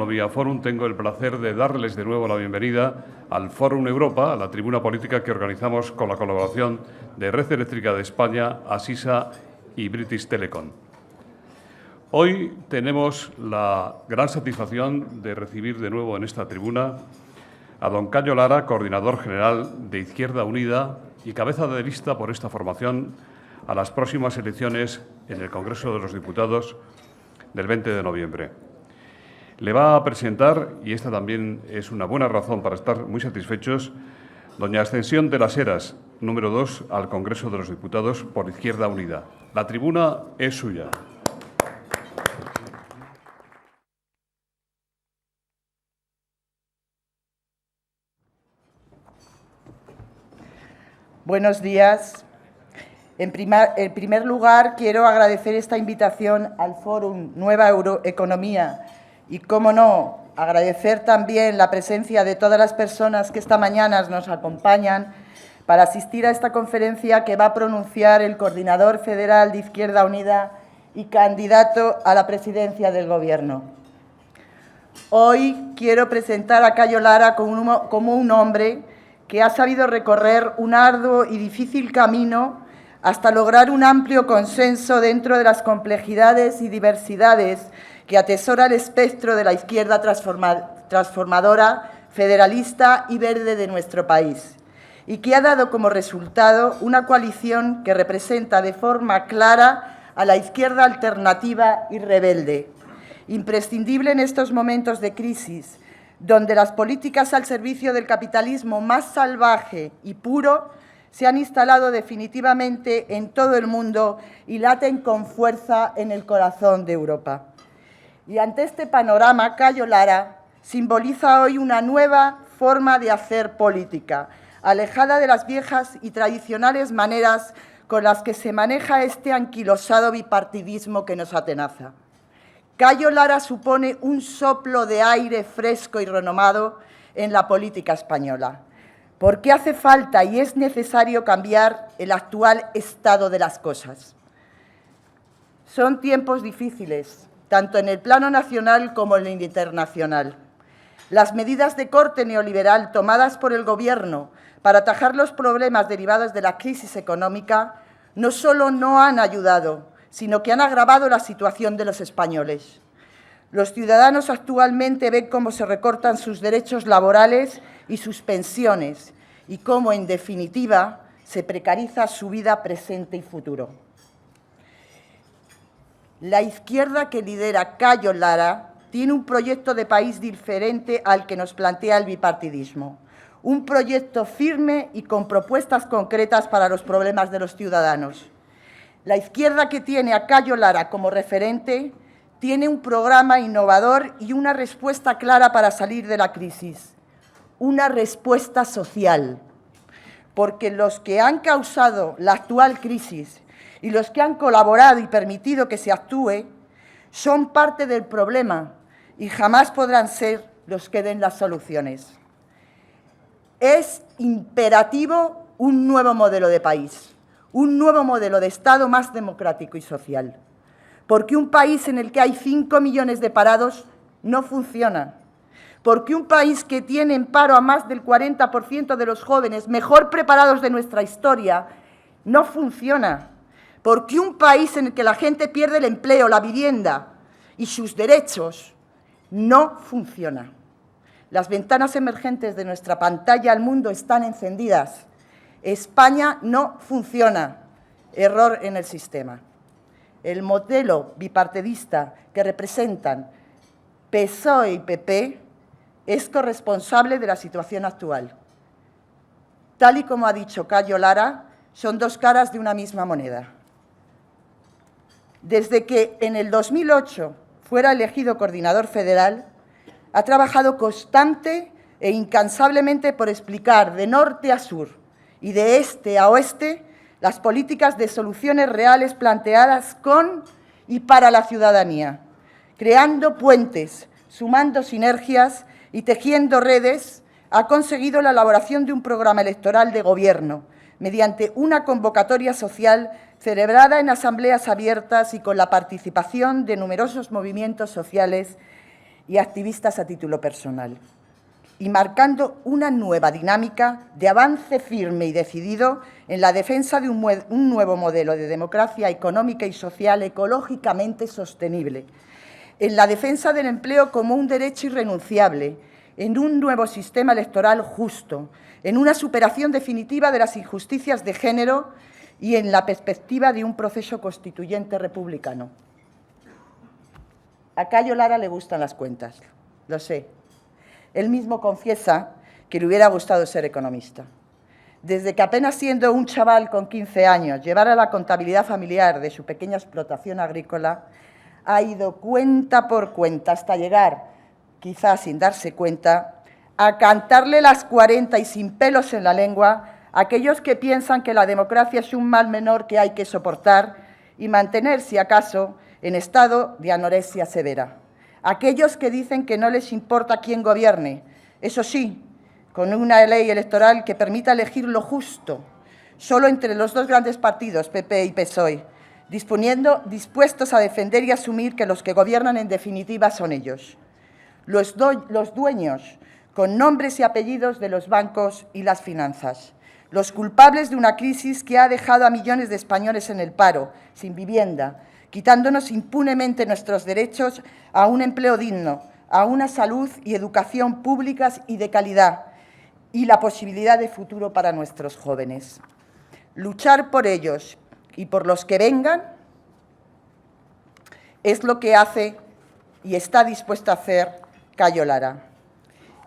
Novia Forum, tengo el placer de darles de nuevo la bienvenida al Fórum Europa, a la tribuna política que organizamos con la colaboración de Red Eléctrica de España, Asisa y British Telecom. Hoy tenemos la gran satisfacción de recibir de nuevo en esta tribuna a don Cayo Lara, coordinador general de Izquierda Unida y cabeza de lista por esta formación a las próximas elecciones en el Congreso de los Diputados del 20 de noviembre. Le va a presentar, y esta también es una buena razón para estar muy satisfechos, doña Ascensión de las Heras, número 2 al Congreso de los Diputados por Izquierda Unida. La tribuna es suya. Buenos días. En primer lugar, quiero agradecer esta invitación al Fórum Nueva Euroeconomía y, cómo no, agradecer también la presencia de todas las personas que esta mañana nos acompañan para asistir a esta conferencia que va a pronunciar el coordinador federal de Izquierda Unida y candidato a la presidencia del Gobierno. Hoy quiero presentar a Cayo Lara como un hombre que ha sabido recorrer un arduo y difícil camino hasta lograr un amplio consenso dentro de las complejidades y diversidades que atesora el espectro de la izquierda transformadora, federalista y verde de nuestro país, y que ha dado como resultado una coalición que representa de forma clara a la izquierda alternativa y rebelde, imprescindible en estos momentos de crisis, donde las políticas al servicio del capitalismo más salvaje y puro se han instalado definitivamente en todo el mundo y laten con fuerza en el corazón de Europa. Y ante este panorama, Cayo Lara simboliza hoy una nueva forma de hacer política, alejada de las viejas y tradicionales maneras con las que se maneja este anquilosado bipartidismo que nos atenaza. Cayo Lara supone un soplo de aire fresco y renomado en la política española, porque hace falta y es necesario cambiar el actual estado de las cosas. Son tiempos difíciles, tanto en el plano nacional como en el internacional. Las medidas de corte neoliberal tomadas por el Gobierno para atajar los problemas derivados de la crisis económica no solo no han ayudado, sino que han agravado la situación de los españoles. Los ciudadanos actualmente ven cómo se recortan sus derechos laborales y sus pensiones y cómo, en definitiva, se precariza su vida presente y futuro. La izquierda que lidera Cayo Lara tiene un proyecto de país diferente al que nos plantea el bipartidismo, un proyecto firme y con propuestas concretas para los problemas de los ciudadanos. La izquierda que tiene a Cayo Lara como referente tiene un programa innovador y una respuesta clara para salir de la crisis, una respuesta social, porque los que han causado la actual crisis y los que han colaborado y permitido que se actúe son parte del problema y jamás podrán ser los que den las soluciones. Es imperativo un nuevo modelo de país, un nuevo modelo de Estado más democrático y social, porque un país en el que hay 5 millones de parados no funciona, porque un país que tiene en paro a más del 40% de los jóvenes mejor preparados de nuestra historia no funciona, porque un país en el que la gente pierde el empleo, la vivienda y sus derechos no funciona. Las ventanas emergentes de nuestra pantalla al mundo están encendidas. España no funciona. Error en el sistema. El modelo bipartidista que representan PSOE y PP es corresponsable de la situación actual. Tal y como ha dicho Cayo Lara, son dos caras de una misma moneda. Desde que en el 2008 fuera elegido coordinador federal, ha trabajado constante e incansablemente por explicar de norte a sur y de este a oeste las políticas de soluciones reales planteadas con y para la ciudadanía, creando puentes, sumando sinergias y tejiendo redes, ha conseguido la elaboración de un programa electoral de gobierno mediante una convocatoria social celebrada en asambleas abiertas y con la participación de numerosos movimientos sociales y activistas a título personal, y marcando una nueva dinámica de avance firme y decidido en la defensa de un nuevo modelo de democracia económica y social ecológicamente sostenible, en la defensa del empleo como un derecho irrenunciable, en un nuevo sistema electoral justo, en una superación definitiva de las injusticias de género y en la perspectiva de un proceso constituyente republicano. A Cayo Lara le gustan las cuentas, lo sé. Él mismo confiesa que le hubiera gustado ser economista. Desde que apenas siendo un chaval con 15 años llevara la contabilidad familiar de su pequeña explotación agrícola, ha ido cuenta por cuenta hasta llegar, quizás sin darse cuenta, a cantarle las 40 y sin pelos en la lengua a aquellos que piensan que la democracia es un mal menor que hay que soportar y mantener, si acaso, en estado de anorexia severa. Aquellos que dicen que no les importa quién gobierne, eso sí, con una ley electoral que permita elegir lo justo, solo entre los dos grandes partidos, PP y PSOE, dispuestos a defender y asumir que los que gobiernan en definitiva son ellos, los dueños con nombres y apellidos de los bancos y las finanzas, los culpables de una crisis que ha dejado a millones de españoles en el paro, sin vivienda, quitándonos impunemente nuestros derechos a un empleo digno, a una salud y educación públicas y de calidad, y la posibilidad de futuro para nuestros jóvenes. Luchar por ellos y por los que vengan es lo que hace y está dispuesto a hacer Cayo Lara.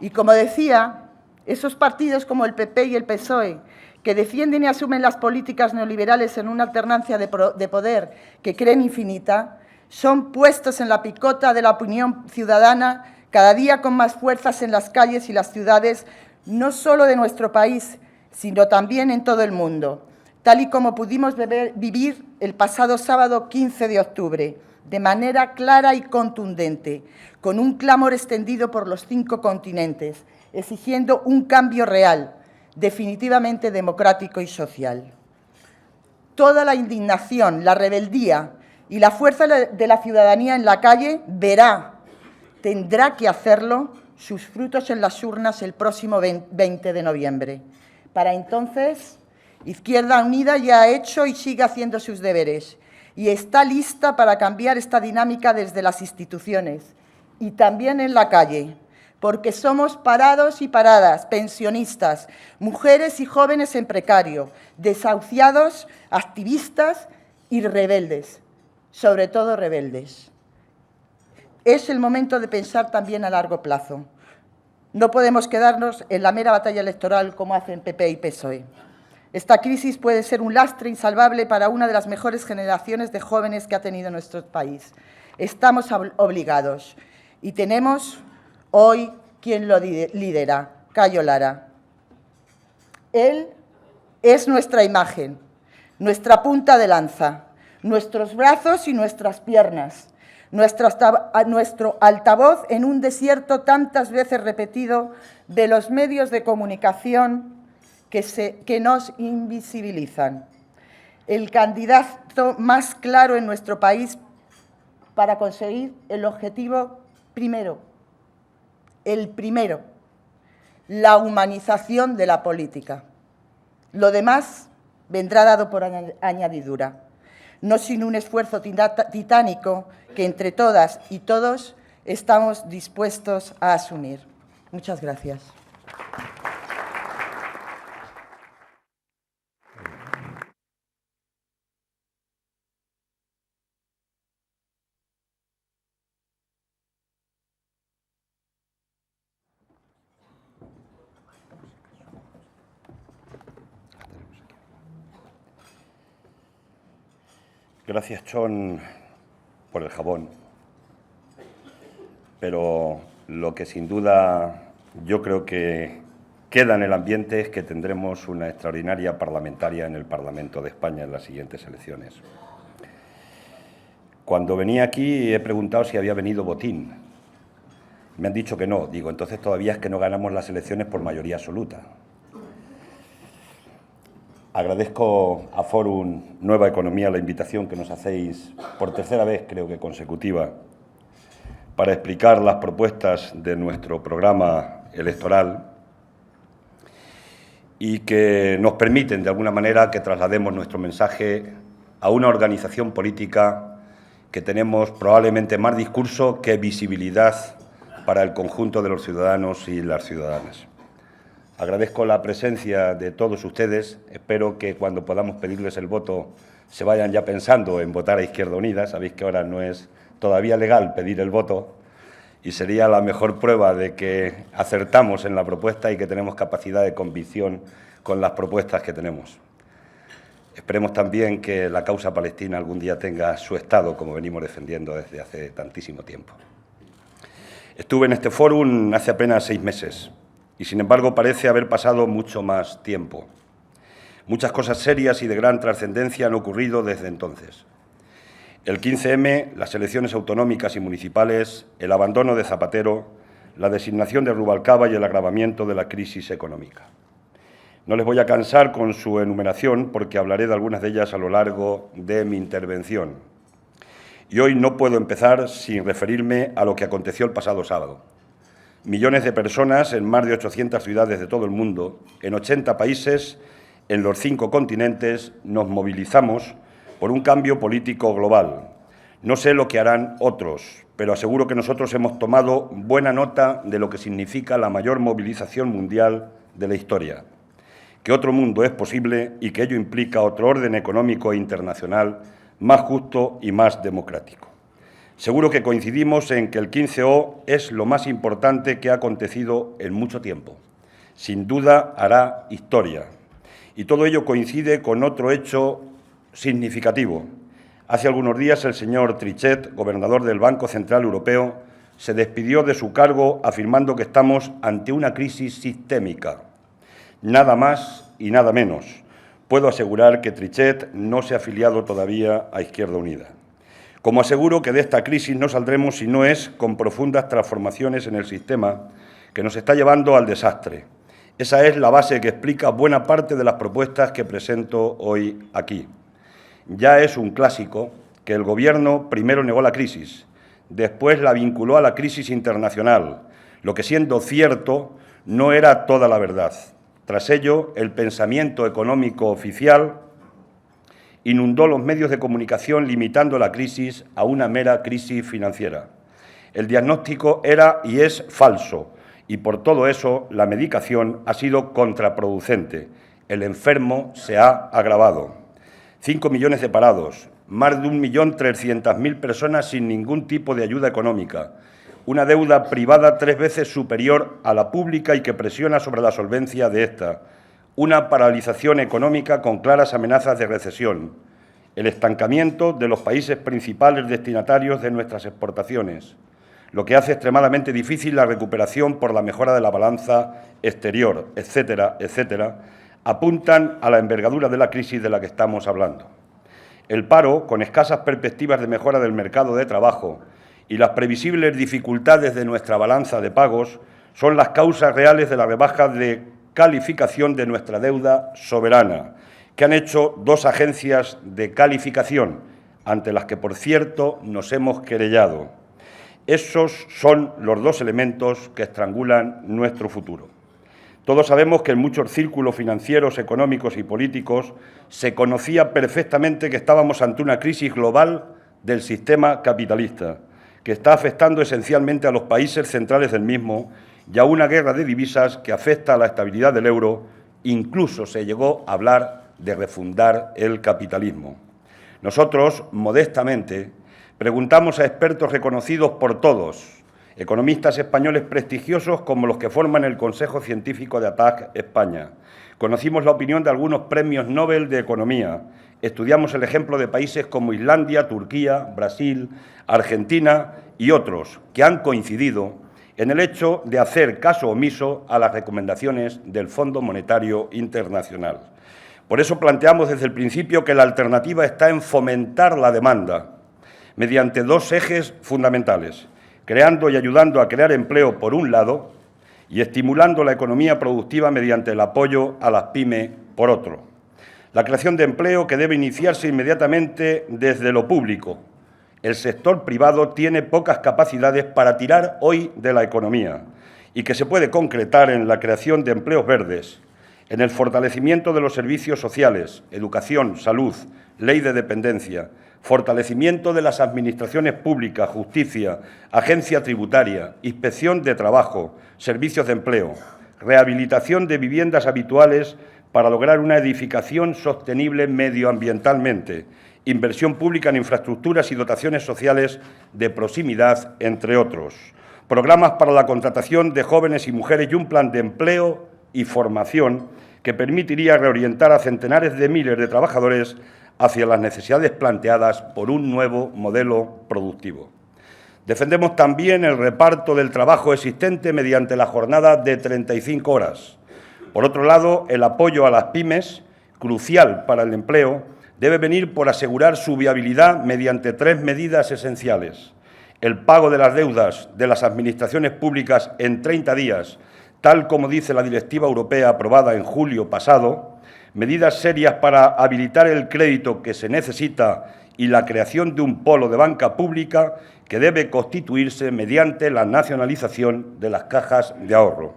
Y como decía, esos partidos como el PP y el PSOE, que defienden y asumen las políticas neoliberales en una alternancia de poder que creen infinita, son puestos en la picota de la opinión ciudadana cada día con más fuerzas en las calles y las ciudades, no solo de nuestro país, sino también en todo el mundo, tal y como pudimos vivir el pasado sábado 15 de octubre, de manera clara y contundente, con un clamor extendido por los 5 continentes, exigiendo un cambio real, definitivamente democrático y social. Toda la indignación, la rebeldía y la fuerza de la ciudadanía en la calle tendrá que hacerlo, sus frutos en las urnas el próximo 20 de noviembre. Para entonces, Izquierda Unida ya ha hecho y sigue haciendo sus deberes y está lista para cambiar esta dinámica desde las instituciones y también en la calle, porque somos parados y paradas, pensionistas, mujeres y jóvenes en precario, desahuciados, activistas y rebeldes, sobre todo rebeldes. Es el momento de pensar también a largo plazo. No podemos quedarnos en la mera batalla electoral como hacen PP y PSOE. Esta crisis puede ser un lastre insalvable para una de las mejores generaciones de jóvenes que ha tenido nuestro país. Estamos obligados y tenemos hoy quien lo lidera, Cayo Lara. Él es nuestra imagen, nuestra punta de lanza, nuestros brazos y nuestras piernas, nuestro altavoz en un desierto tantas veces repetido de los medios de comunicación que nos invisibilizan. El candidato más claro en nuestro país para conseguir el objetivo primero, la humanización de la política. Lo demás vendrá dado por añadidura, no sin un esfuerzo titánico que entre todas y todos estamos dispuestos a asumir. Muchas gracias. Gracias, Chon, por el jabón. Pero lo que sin duda yo creo que queda en el ambiente es que tendremos una extraordinaria parlamentaria en el Parlamento de España en las siguientes elecciones. Cuando venía aquí he preguntado si había venido Botín. Me han dicho que no. Digo, entonces todavía es que no ganamos las elecciones por mayoría absoluta. Agradezco a Fórum Nueva Economía la invitación que nos hacéis por tercera vez, creo que consecutiva, para explicar las propuestas de nuestro programa electoral y que nos permiten, de alguna manera, que traslademos nuestro mensaje a una organización política que tenemos probablemente más discurso que visibilidad para el conjunto de los ciudadanos y las ciudadanas. Agradezco la presencia de todos ustedes. Espero que cuando podamos pedirles el voto se vayan ya pensando en votar a Izquierda Unida. Sabéis que ahora no es todavía legal pedir el voto y sería la mejor prueba de que acertamos en la propuesta y que tenemos capacidad de convicción con las propuestas que tenemos. Esperemos también que la causa palestina algún día tenga su Estado, como venimos defendiendo desde hace tantísimo tiempo. Estuve en este fórum hace apenas 6 meses y, sin embargo, parece haber pasado mucho más tiempo. Muchas cosas serias y de gran trascendencia han ocurrido desde entonces. El 15M, las elecciones autonómicas y municipales, el abandono de Zapatero, la designación de Rubalcaba y el agravamiento de la crisis económica. No les voy a cansar con su enumeración porque hablaré de algunas de ellas a lo largo de mi intervención. Y hoy no puedo empezar sin referirme a lo que aconteció el pasado sábado. Millones de personas en más de 800 ciudades de todo el mundo, en 80 países, en los 5 continentes, nos movilizamos por un cambio político global. No sé lo que harán otros, pero aseguro que nosotros hemos tomado buena nota de lo que significa la mayor movilización mundial de la historia, que otro mundo es posible y que ello implica otro orden económico e internacional más justo y más democrático. Seguro que coincidimos en que el 15O es lo más importante que ha acontecido en mucho tiempo. Sin duda hará historia. Y todo ello coincide con otro hecho significativo. Hace algunos días el señor Trichet, gobernador del Banco Central Europeo, se despidió de su cargo afirmando que estamos ante una crisis sistémica. Nada más y nada menos. Puedo asegurar que Trichet no se ha afiliado todavía a Izquierda Unida. Como aseguro que de esta crisis no saldremos si no es con profundas transformaciones en el sistema que nos está llevando al desastre. Esa es la base que explica buena parte de las propuestas que presento hoy aquí. Ya es un clásico que el Gobierno primero negó la crisis, después la vinculó a la crisis internacional, lo que, siendo cierto, no era toda la verdad. Tras ello, el pensamiento económico oficial inundó los medios de comunicación limitando la crisis a una mera crisis financiera. El diagnóstico era y es falso y por todo eso la medicación ha sido contraproducente. El enfermo se ha agravado. 5 millones de parados, más de 1.300.000 personas sin ningún tipo de ayuda económica, una deuda privada 3 veces superior a la pública y que presiona sobre la solvencia de esta, una paralización económica con claras amenazas de recesión, el estancamiento de los países principales destinatarios de nuestras exportaciones, lo que hace extremadamente difícil la recuperación por la mejora de la balanza exterior, etcétera, etcétera, apuntan a la envergadura de la crisis de la que estamos hablando. El paro, con escasas perspectivas de mejora del mercado de trabajo y las previsibles dificultades de nuestra balanza de pagos, son las causas reales de la rebaja de calificación de nuestra deuda soberana, que han hecho 2 agencias de calificación, ante las que, por cierto, nos hemos querellado. Esos son los 2 elementos que estrangulan nuestro futuro. Todos sabemos que en muchos círculos financieros, económicos y políticos se conocía perfectamente que estábamos ante una crisis global del sistema capitalista, que está afectando esencialmente a los países centrales del mismo y a una guerra de divisas que afecta a la estabilidad del euro. Incluso se llegó a hablar de refundar el capitalismo. Nosotros, modestamente, preguntamos a expertos reconocidos por todos, economistas españoles prestigiosos como los que forman el Consejo Científico de ATAC España. Conocimos la opinión de algunos premios Nobel de Economía. Estudiamos el ejemplo de países como Islandia, Turquía, Brasil, Argentina y otros, que han coincidido en el hecho de hacer caso omiso a las recomendaciones del Fondo Monetario Internacional. Por eso planteamos desde el principio que la alternativa está en fomentar la demanda mediante 2 ejes fundamentales: creando y ayudando a crear empleo por un lado y estimulando la economía productiva mediante el apoyo a las pymes por otro. La creación de empleo que debe iniciarse inmediatamente desde lo público, el sector privado tiene pocas capacidades para tirar hoy de la economía y que se puede concretar en la creación de empleos verdes, en el fortalecimiento de los servicios sociales, educación, salud, ley de dependencia, fortalecimiento de las administraciones públicas, justicia, agencia tributaria, inspección de trabajo, servicios de empleo, rehabilitación de viviendas habituales para lograr una edificación sostenible medioambientalmente, inversión pública en infraestructuras y dotaciones sociales de proximidad, entre otros, programas para la contratación de jóvenes y mujeres y un plan de empleo y formación que permitiría reorientar a centenares de miles de trabajadores hacia las necesidades planteadas por un nuevo modelo productivo. Defendemos también el reparto del trabajo existente mediante la jornada de 35 horas. Por otro lado, el apoyo a las pymes, crucial para el empleo, debe venir por asegurar su viabilidad mediante 3 medidas esenciales: el pago de las deudas de las administraciones públicas en 30 días, tal como dice la Directiva Europea aprobada en julio pasado, medidas serias para habilitar el crédito que se necesita y la creación de un polo de banca pública que debe constituirse mediante la nacionalización de las cajas de ahorro.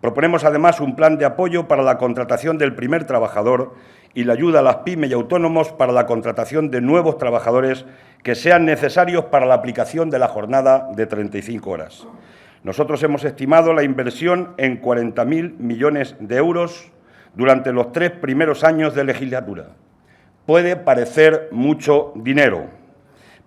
Proponemos además un plan de apoyo para la contratación del primer trabajador y la ayuda a las pymes y autónomos para la contratación de nuevos trabajadores que sean necesarios para la aplicación de la jornada de 35 horas. Nosotros hemos estimado la inversión en 40.000 millones de euros durante los 3 primeros años de legislatura. Puede parecer mucho dinero,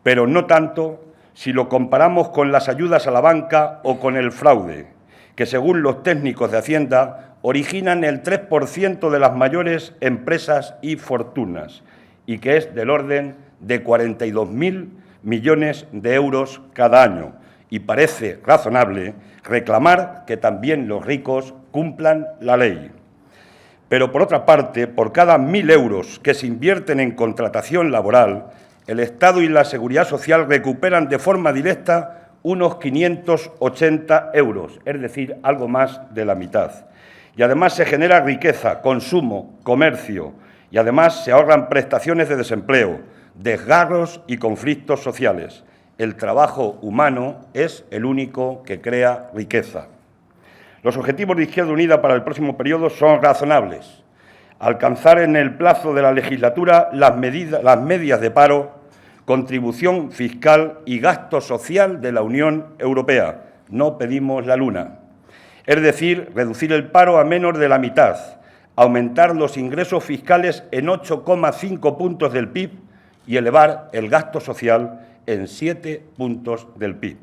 pero no tanto si lo comparamos con las ayudas a la banca o con el fraude, que según los técnicos de Hacienda originan el 3% de las mayores empresas y fortunas y que es del orden de 42.000 millones de euros cada año. Y parece razonable reclamar que también los ricos cumplan la ley. Pero, por otra parte, por cada 1.000 euros que se invierten en contratación laboral, el Estado y la Seguridad Social recuperan de forma directa unos 580 euros, es decir, algo más de la mitad. Y además se genera riqueza, consumo, comercio, y además se ahorran prestaciones de desempleo, desgarros y conflictos sociales. El trabajo humano es el único que crea riqueza. Los objetivos de Izquierda Unida para el próximo periodo son razonables. Alcanzar en el plazo de la legislatura las medias de paro, contribución fiscal y gasto social de la Unión Europea. No pedimos la luna. Es decir, reducir el paro a menos de la mitad, aumentar los ingresos fiscales en 8,5 puntos del PIB y elevar el gasto social en 7 puntos del PIB.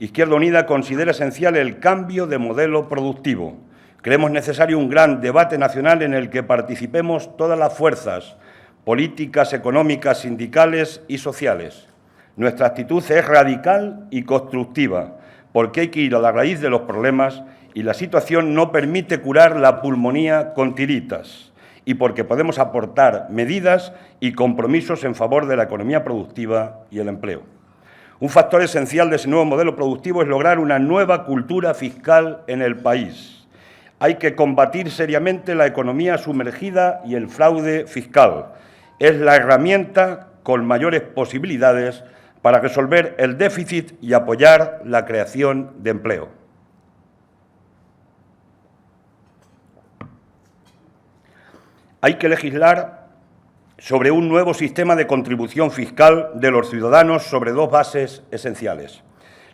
Izquierda Unida considera esencial el cambio de modelo productivo. Creemos necesario un gran debate nacional en el que participemos todas las fuerzas políticas, económicas, sindicales y sociales. Nuestra actitud es radical y constructiva, porque hay que ir a la raíz de los problemas y la situación no permite curar la pulmonía con tiritas, y porque podemos aportar medidas y compromisos en favor de la economía productiva y el empleo. Un factor esencial de ese nuevo modelo productivo es lograr una nueva cultura fiscal en el país. Hay que combatir seriamente la economía sumergida y el fraude fiscal. Es la herramienta con mayores posibilidades para resolver el déficit y apoyar la creación de empleo. Hay que legislar sobre un nuevo sistema de contribución fiscal de los ciudadanos sobre 2 bases esenciales: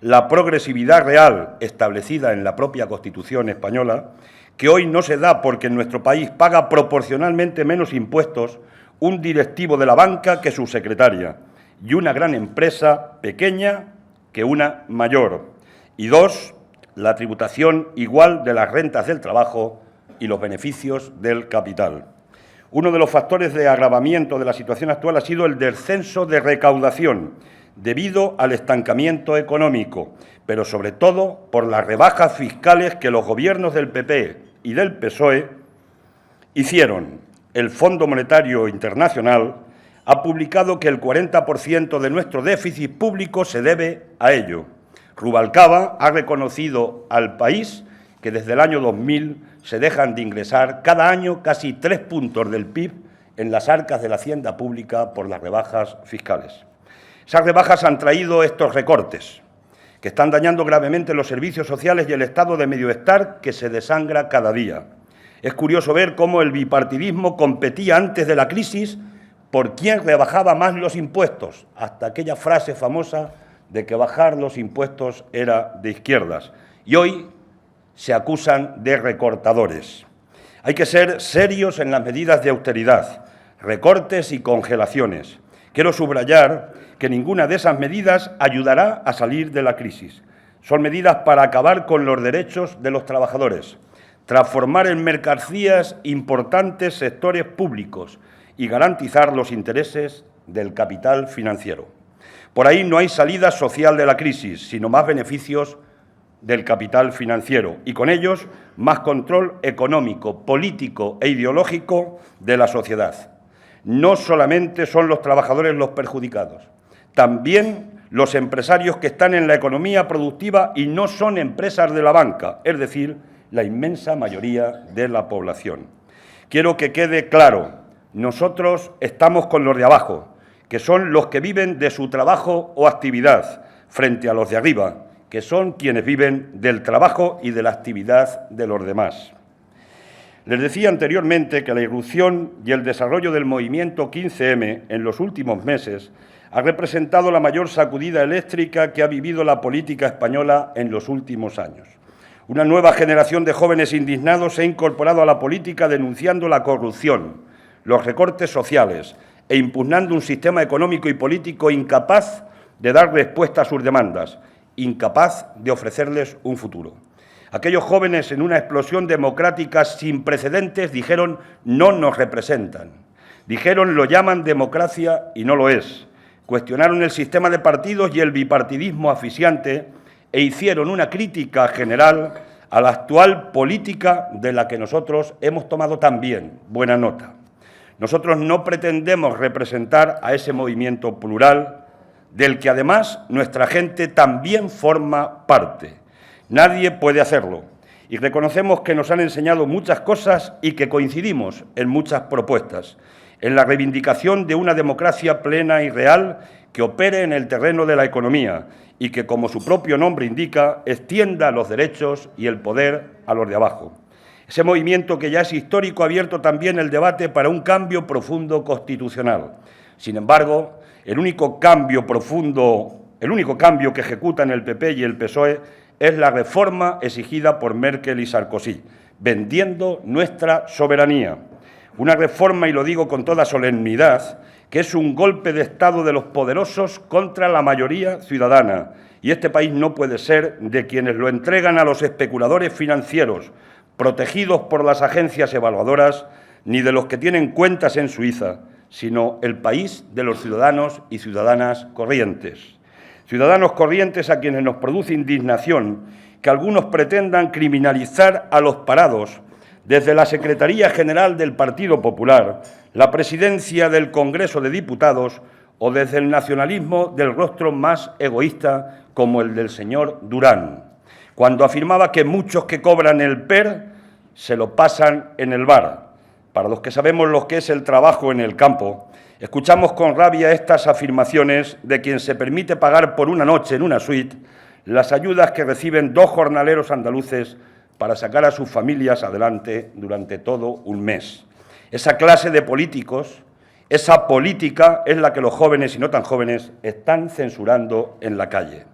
la progresividad real establecida en la propia Constitución española, que hoy no se da porque en nuestro país paga proporcionalmente menos impuestos un directivo de la banca que su secretaria y una gran empresa pequeña que una mayor. Y 2, la tributación igual de las rentas del trabajo y los beneficios del capital. Uno de los factores de agravamiento de la situación actual ha sido el descenso de recaudación debido al estancamiento económico, pero sobre todo por las rebajas fiscales que los gobiernos del PP y del PSOE hicieron. El Fondo Monetario Internacional ha publicado que el 40% de nuestro déficit público se debe a ello. Rubalcaba ha reconocido al país que desde el año 2000 se dejan de ingresar cada año casi 3 puntos del PIB en las arcas de la hacienda pública por las rebajas fiscales. Esas rebajas han traído estos recortes, que están dañando gravemente los servicios sociales y el estado de bienestar que se desangra cada día. Es curioso ver cómo el bipartidismo competía antes de la crisis por quién rebajaba más los impuestos, hasta aquella frase famosa de que bajar los impuestos era de izquierdas. Y hoy se acusan de recortadores. Hay que ser serios en las medidas de austeridad, recortes y congelaciones. Quiero subrayar que ninguna de esas medidas ayudará a salir de la crisis. Son medidas para acabar con los derechos de los trabajadores, transformar en mercancías importantes sectores públicos y garantizar los intereses del capital financiero. Por ahí no hay salida social de la crisis, sino más beneficios del capital financiero y con ellos más control económico, político e ideológico de la sociedad. No solamente son los trabajadores los perjudicados, también los empresarios que están en la economía productiva y no son empresas de la banca, es decir, la inmensa mayoría de la población. Quiero que quede claro, nosotros estamos con los de abajo, que son los que viven de su trabajo o actividad, frente a los de arriba, que son quienes viven del trabajo y de la actividad de los demás. Les decía anteriormente que la irrupción y el desarrollo del movimiento 15M en los últimos meses ha representado la mayor sacudida eléctrica que ha vivido la política española en los últimos años. Una nueva generación de jóvenes indignados se ha incorporado a la política denunciando la corrupción, los recortes sociales e impugnando un sistema económico y político incapaz de dar respuesta a sus demandas, incapaz de ofrecerles un futuro. Aquellos jóvenes, en una explosión democrática sin precedentes, dijeron no nos representan. Dijeron lo llaman democracia y no lo es. Cuestionaron el sistema de partidos y el bipartidismo asfixiante e hicieron una crítica general a la actual política de la que nosotros hemos tomado también buena nota. Nosotros no pretendemos representar a ese movimiento plural, del que además nuestra gente también forma parte. Nadie puede hacerlo y reconocemos que nos han enseñado muchas cosas y que coincidimos en muchas propuestas, en la reivindicación de una democracia plena y real que opere en el terreno de la economía y que, como su propio nombre indica, extienda los derechos y el poder a los de abajo. Ese movimiento que ya es histórico ha abierto también el debate para un cambio profundo constitucional. Sin embargo, el único cambio que ejecutan el PP y el PSOE es la reforma exigida por Merkel y Sarkozy, vendiendo nuestra soberanía. Una reforma, y lo digo con toda solemnidad, que es un golpe de Estado de los poderosos contra la mayoría ciudadana. Y este país no puede ser de quienes lo entregan a los especuladores financieros, protegidos por las agencias evaluadoras, ni de los que tienen cuentas en Suiza, sino el país de los ciudadanos y ciudadanas corrientes. Ciudadanos corrientes a quienes nos produce indignación que algunos pretendan criminalizar a los parados desde la Secretaría General del Partido Popular, la Presidencia del Congreso de Diputados o desde el nacionalismo del rostro más egoísta como el del señor Durán, cuando afirmaba que muchos que cobran el PER se lo pasan en el bar. Para los que sabemos lo que es el trabajo en el campo, escuchamos con rabia estas afirmaciones de quien se permite pagar por una noche en una suite las ayudas que reciben 2 jornaleros andaluces para sacar a sus familias adelante durante todo un mes. Esa clase de políticos, esa política es la que los jóvenes y no tan jóvenes están censurando en la calle.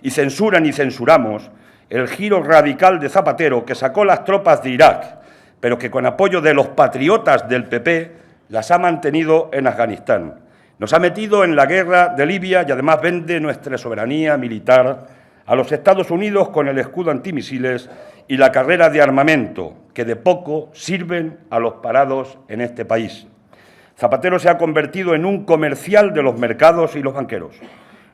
Y censuran y censuramos el giro radical de Zapatero que sacó las tropas de Irak, pero que con apoyo de los patriotas del PP las ha mantenido en Afganistán. Nos ha metido en la guerra de Libia y además vende nuestra soberanía militar a los Estados Unidos con el escudo antimisiles y la carrera de armamento, que de poco sirven a los parados en este país. Zapatero se ha convertido en un comercial de los mercados y los banqueros.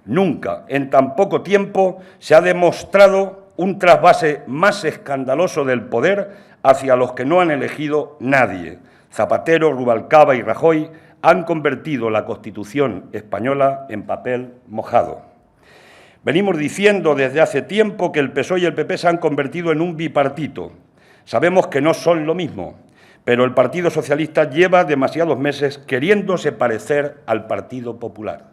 Nunca, en tan poco tiempo, se ha demostrado un trasvase más escandaloso del poder hacia los que no han elegido nadie. Zapatero, Rubalcaba y Rajoy han convertido la Constitución española en papel mojado. Venimos diciendo desde hace tiempo que el PSOE y el PP se han convertido en un bipartito. Sabemos que no son lo mismo, pero el Partido Socialista lleva demasiados meses queriéndose parecer al Partido Popular.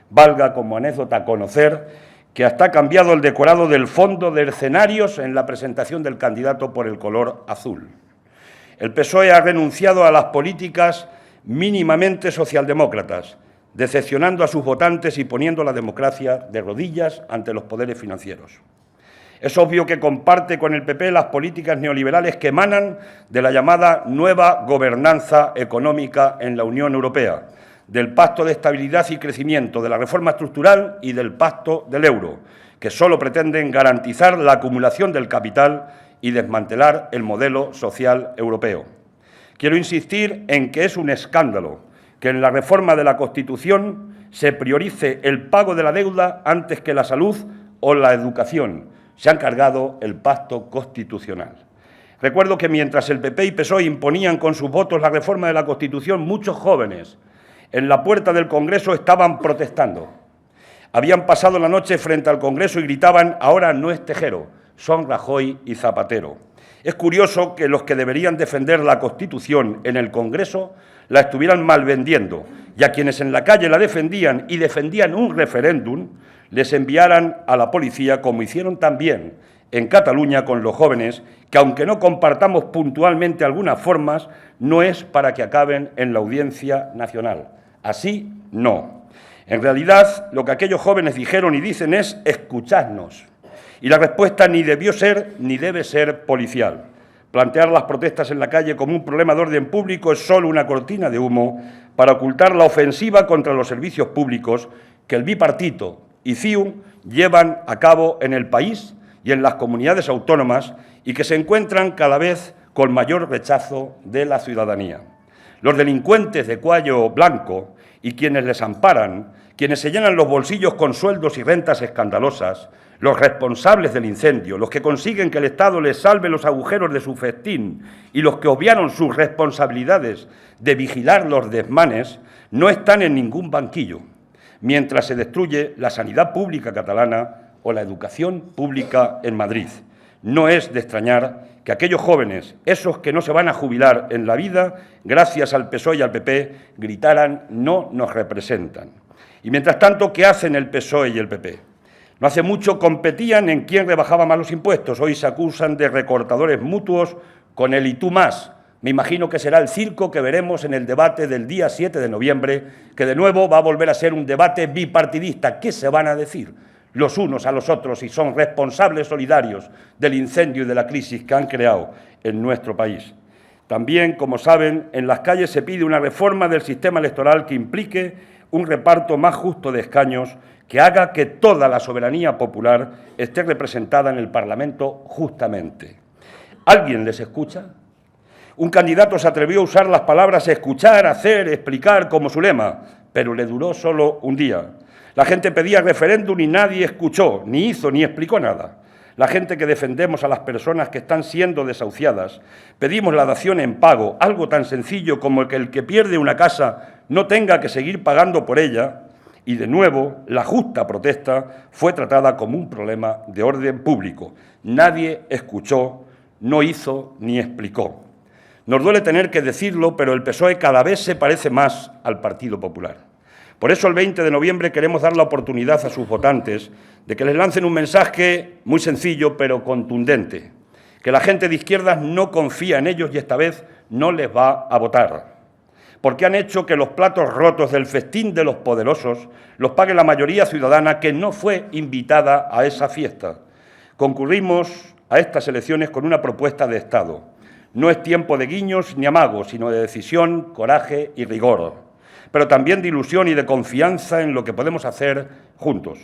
Valga como anécdota conocer que hasta ha cambiado el decorado del fondo de escenarios en la presentación del candidato por el color azul. El PSOE ha renunciado a las políticas mínimamente socialdemócratas, decepcionando a sus votantes y poniendo la democracia de rodillas ante los poderes financieros. Es obvio que comparte con el PP las políticas neoliberales que emanan de la llamada nueva gobernanza económica en la Unión Europea, del Pacto de Estabilidad y Crecimiento, de la reforma estructural y del Pacto del Euro, que solo pretenden garantizar la acumulación del capital y desmantelar el modelo social europeo. Quiero insistir en que es un escándalo que en la reforma de la Constitución se priorice el pago de la deuda antes que la salud o la educación. Se han cargado el pacto constitucional. Recuerdo que mientras el PP y PSOE imponían con sus votos la reforma de la Constitución, muchos jóvenes en la puerta del Congreso estaban protestando. Habían pasado la noche frente al Congreso y gritaban: ahora no es Tejero, son Rajoy y Zapatero. Es curioso que los que deberían defender la Constitución en el Congreso la estuvieran malvendiendo, y a quienes en la calle la defendían y defendían un referéndum, les enviaran a la policía, como hicieron también en Cataluña con los jóvenes, que aunque no compartamos puntualmente algunas formas, no es para que acaben en la Audiencia Nacional. Así no. En realidad, lo que aquellos jóvenes dijeron y dicen es: escuchadnos. Y la respuesta ni debió ser ni debe ser policial. Plantear las protestas en la calle como un problema de orden público es solo una cortina de humo para ocultar la ofensiva contra los servicios públicos que el bipartito y CiU llevan a cabo en el país y en las comunidades autónomas y que se encuentran cada vez con mayor rechazo de la ciudadanía. Los delincuentes de cuello blanco y quienes les amparan, quienes se llenan los bolsillos con sueldos y rentas escandalosas, los responsables del incendio, los que consiguen que el Estado les salve los agujeros de su festín y los que obviaron sus responsabilidades de vigilar los desmanes, no están en ningún banquillo, mientras se destruye la sanidad pública catalana o la educación pública en Madrid. No es de extrañar que aquellos jóvenes, esos que no se van a jubilar en la vida, gracias al PSOE y al PP, gritaran: no nos representan. Y mientras tanto, ¿qué hacen el PSOE y el PP? No hace mucho competían en quién rebajaba más los impuestos. Hoy se acusan de recortadores mutuos con el y tú más. Me imagino que será el circo que veremos en el debate del día 7 de noviembre, que de nuevo va a volver a ser un debate bipartidista. ¿Qué se van a decir los unos a los otros si son responsables solidarios del incendio y de la crisis que han creado en nuestro país? También, como saben, en las calles se pide una reforma del sistema electoral que implique un reparto más justo de escaños, que haga que toda la soberanía popular esté representada en el Parlamento justamente. ¿Alguien les escucha? Un candidato se atrevió a usar las palabras escuchar, hacer, explicar como su lema, pero le duró solo un día. La gente pedía referéndum y nadie escuchó, ni hizo ni explicó nada. La gente que defendemos a las personas que están siendo desahuciadas, pedimos la dación en pago, algo tan sencillo como que el que pierde una casa no tenga que seguir pagando por ella, y de nuevo la justa protesta fue tratada como un problema de orden público. Nadie escuchó, no hizo ni explicó. Nos duele tener que decirlo, pero el PSOE cada vez se parece más al Partido Popular. Por eso el 20 de noviembre queremos dar la oportunidad a sus votantes de que les lancen un mensaje muy sencillo pero contundente, que la gente de izquierdas no confía en ellos y esta vez no les va a votar, porque han hecho que los platos rotos del festín de los poderosos los pague la mayoría ciudadana que no fue invitada a esa fiesta. Concurrimos a estas elecciones con una propuesta de Estado. No es tiempo de guiños ni amagos, sino de decisión, coraje y rigor, pero también de ilusión y de confianza en lo que podemos hacer juntos.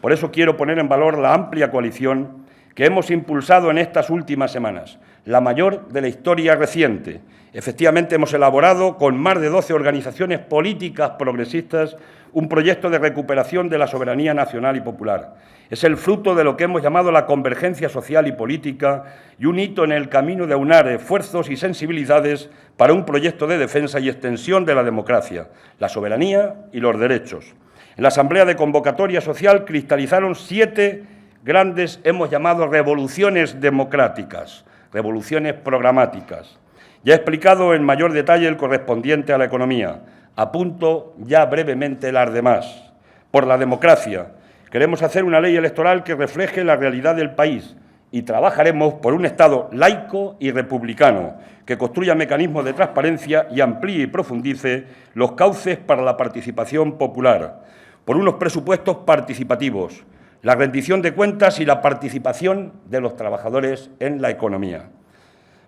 Por eso quiero poner en valor la amplia coalición que hemos impulsado en estas últimas semanas, la mayor de la historia reciente. Efectivamente, hemos elaborado con más de 12 organizaciones políticas progresistas un proyecto de recuperación de la soberanía nacional y popular. Es el fruto de lo que hemos llamado la convergencia social y política y un hito en el camino de aunar esfuerzos y sensibilidades para un proyecto de defensa y extensión de la democracia, la soberanía y los derechos. En la Asamblea de Convocatoria Social cristalizaron 7 grandes, hemos llamado revoluciones democráticas, revoluciones programáticas. Ya he explicado en mayor detalle el correspondiente a la economía. Apunto ya brevemente las demás. por la democracia. Queremos hacer una ley electoral que refleje la realidad del país y trabajaremos por un Estado laico y republicano que construya mecanismos de transparencia y amplíe y profundice los cauces para la participación popular, por unos presupuestos participativos, la rendición de cuentas y la participación de los trabajadores en la economía.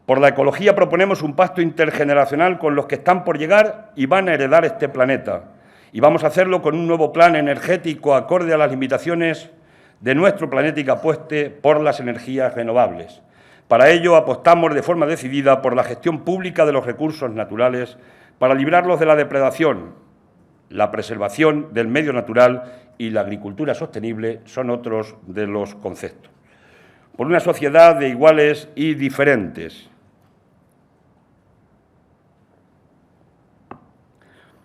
Por la ecología proponemos un pacto intergeneracional con los que están por llegar y van a heredar este planeta. Y vamos a hacerlo con un nuevo plan energético acorde a las limitaciones de nuestro planeta y que apueste por las energías renovables. Para ello apostamos de forma decidida por la gestión pública de los recursos naturales para librarlos de la depredación. La preservación del medio natural y la agricultura sostenible son otros de los conceptos. Por una sociedad de iguales y diferentes.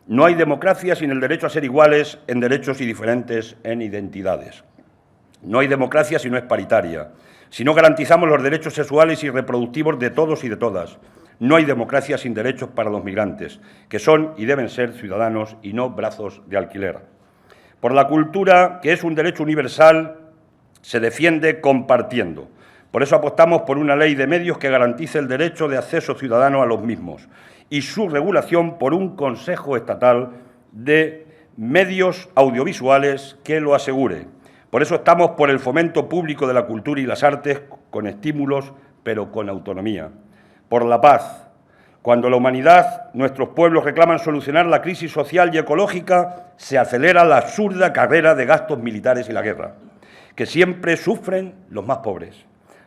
No hay democracia sin el derecho a ser iguales en derechos y diferentes en identidades. No hay democracia si no es paritaria, si no garantizamos los derechos sexuales y reproductivos de todos y de todas. No hay democracia sin derechos para los migrantes, que son y deben ser ciudadanos y no brazos de alquiler. Por la cultura, que es un derecho universal, se defiende compartiendo. Por eso apostamos por una ley de medios que garantice el derecho de acceso ciudadano a los mismos y su regulación por un Consejo Estatal de Medios Audiovisuales que lo asegure. Por eso estamos por el fomento público de la cultura y las artes con estímulos, pero con autonomía. Por la paz. Cuando la humanidad, nuestros pueblos reclaman solucionar la crisis social y ecológica, se acelera la absurda carrera de gastos militares y la guerra, que siempre sufren los más pobres.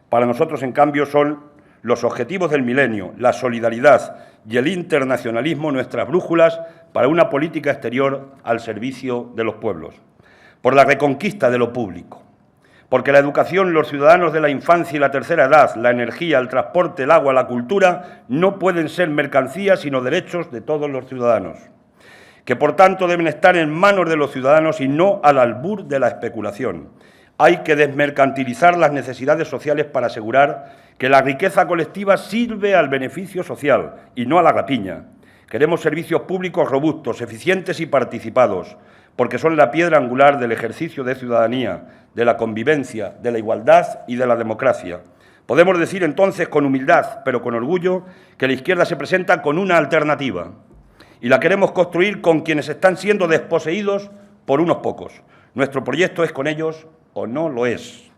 Para nosotros, en cambio, son los objetivos del milenio, la solidaridad y el internacionalismo nuestras brújulas para una política exterior al servicio de los pueblos. Por la reconquista de lo público. Porque la educación, los ciudadanos de la infancia y la tercera edad, la energía, el transporte, el agua, la cultura, no pueden ser mercancías, sino derechos de todos los ciudadanos. Que, por tanto, deben estar en manos de los ciudadanos y no al albur de la especulación. Hay que desmercantilizar las necesidades sociales para asegurar que la riqueza colectiva sirve al beneficio social y no a la rapiña. Queremos servicios públicos robustos, eficientes y participados, porque son la piedra angular del ejercicio de ciudadanía, de la convivencia, de la igualdad y de la democracia. Podemos decir entonces con humildad, pero con orgullo, que la izquierda se presenta con una alternativa y la queremos construir con quienes están siendo desposeídos por unos pocos. Nuestro proyecto es con ellos o no lo es.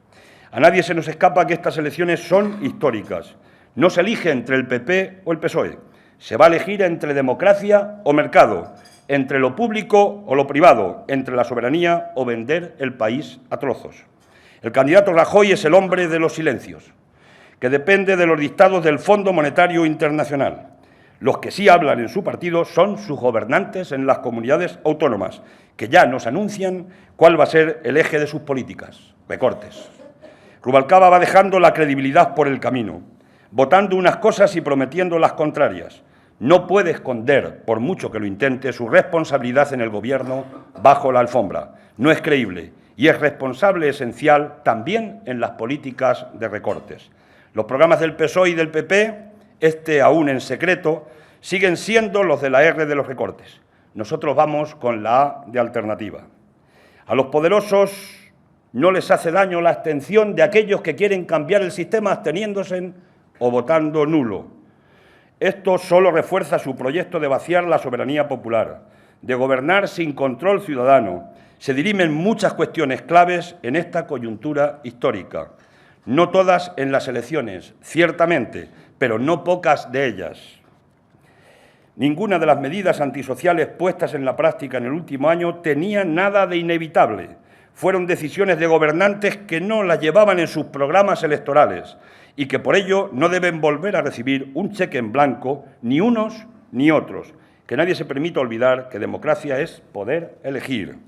A nadie se nos escapa que estas elecciones son históricas. No se elige entre el PP o el PSOE. Se va a elegir entre democracia o mercado, entre lo público o lo privado, entre la soberanía o vender el país a trozos. El candidato Rajoy es el hombre de los silencios, que depende de los dictados del Fondo Monetario Internacional. Los que sí hablan en su partido son sus gobernantes en las comunidades autónomas, que ya nos anuncian cuál va a ser el eje de sus políticas: recortes. Rubalcaba va dejando la credibilidad por el camino, votando unas cosas y prometiendo las contrarias. No puede esconder, por mucho que lo intente, su responsabilidad en el Gobierno bajo la alfombra. No es creíble y es responsable esencial también en las políticas de recortes. Los programas del PSOE y del PP, aún en secreto, siguen siendo los de la R de los recortes. Nosotros vamos con la A de alternativa. A los poderosos no les hace daño la abstención de aquellos que quieren cambiar el sistema absteniéndose o votando nulo. Esto solo refuerza su proyecto de vaciar la soberanía popular, de gobernar sin control ciudadano. Se dirimen muchas cuestiones claves en esta coyuntura histórica. No todas en las elecciones, ciertamente, pero no pocas de ellas. Ninguna de las medidas antisociales puestas en la práctica en el último año tenía nada de inevitable. Fueron decisiones de gobernantes que no las llevaban en sus programas electorales y que por ello no deben volver a recibir un cheque en blanco ni unos ni otros. Que nadie se permita olvidar que democracia es poder elegir.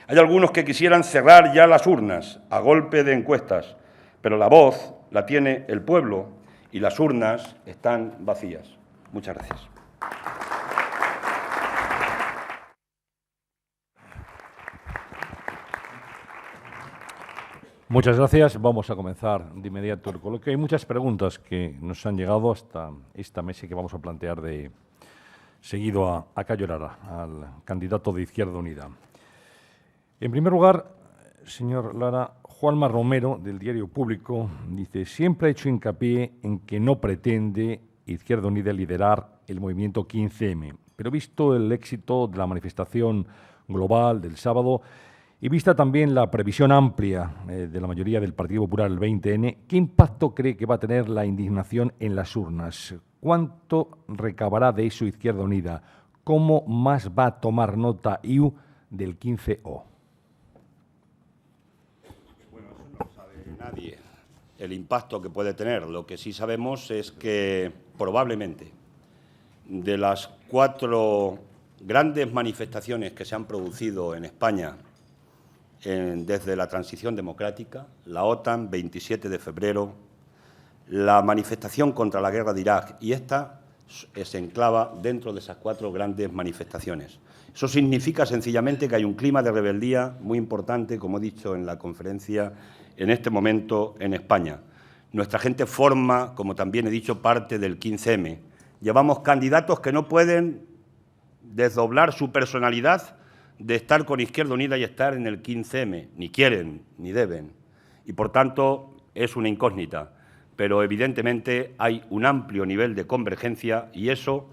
Hay algunos que quisieran cerrar ya las urnas a golpe de encuestas, pero la voz la tiene el pueblo y las urnas están vacías. Muchas gracias. Muchas gracias. Vamos a comenzar de inmediato el coloquio. Hay muchas preguntas que nos han llegado hasta esta mesa que vamos a plantear de seguido a Cayo Lara, al candidato de Izquierda Unida. En primer lugar, señor Lara, Juanma Romero, del Diario Público, dice: siempre ha hecho hincapié en que no pretende Izquierda Unida liderar el movimiento 15M, pero visto el éxito de la manifestación global del sábado y vista también la previsión amplia de la mayoría del Partido Popular el 20N, ¿qué impacto cree que va a tener la indignación en las urnas? ¿Cuánto recabará de eso Izquierda Unida? ¿Cómo más va a tomar nota IU del 15O? Bueno, eso no lo sabe nadie, el impacto que puede tener. Lo que sí sabemos es que probablemente de las 4 grandes manifestaciones que se han producido en España desde la transición democrática, la OTAN, 27 de febrero, la manifestación contra la guerra de Irak, y esta se enclava dentro de esas 4 grandes manifestaciones. Eso significa sencillamente que hay un clima de rebeldía muy importante, como he dicho en la conferencia, en este momento en España. Nuestra gente forma, como también he dicho, parte del 15M. Llevamos candidatos que no pueden desdoblar su personalidad de estar con Izquierda Unida y estar en el 15M, ni quieren, ni deben. Y, por tanto, es una incógnita. Pero, evidentemente, hay un amplio nivel de convergencia y eso,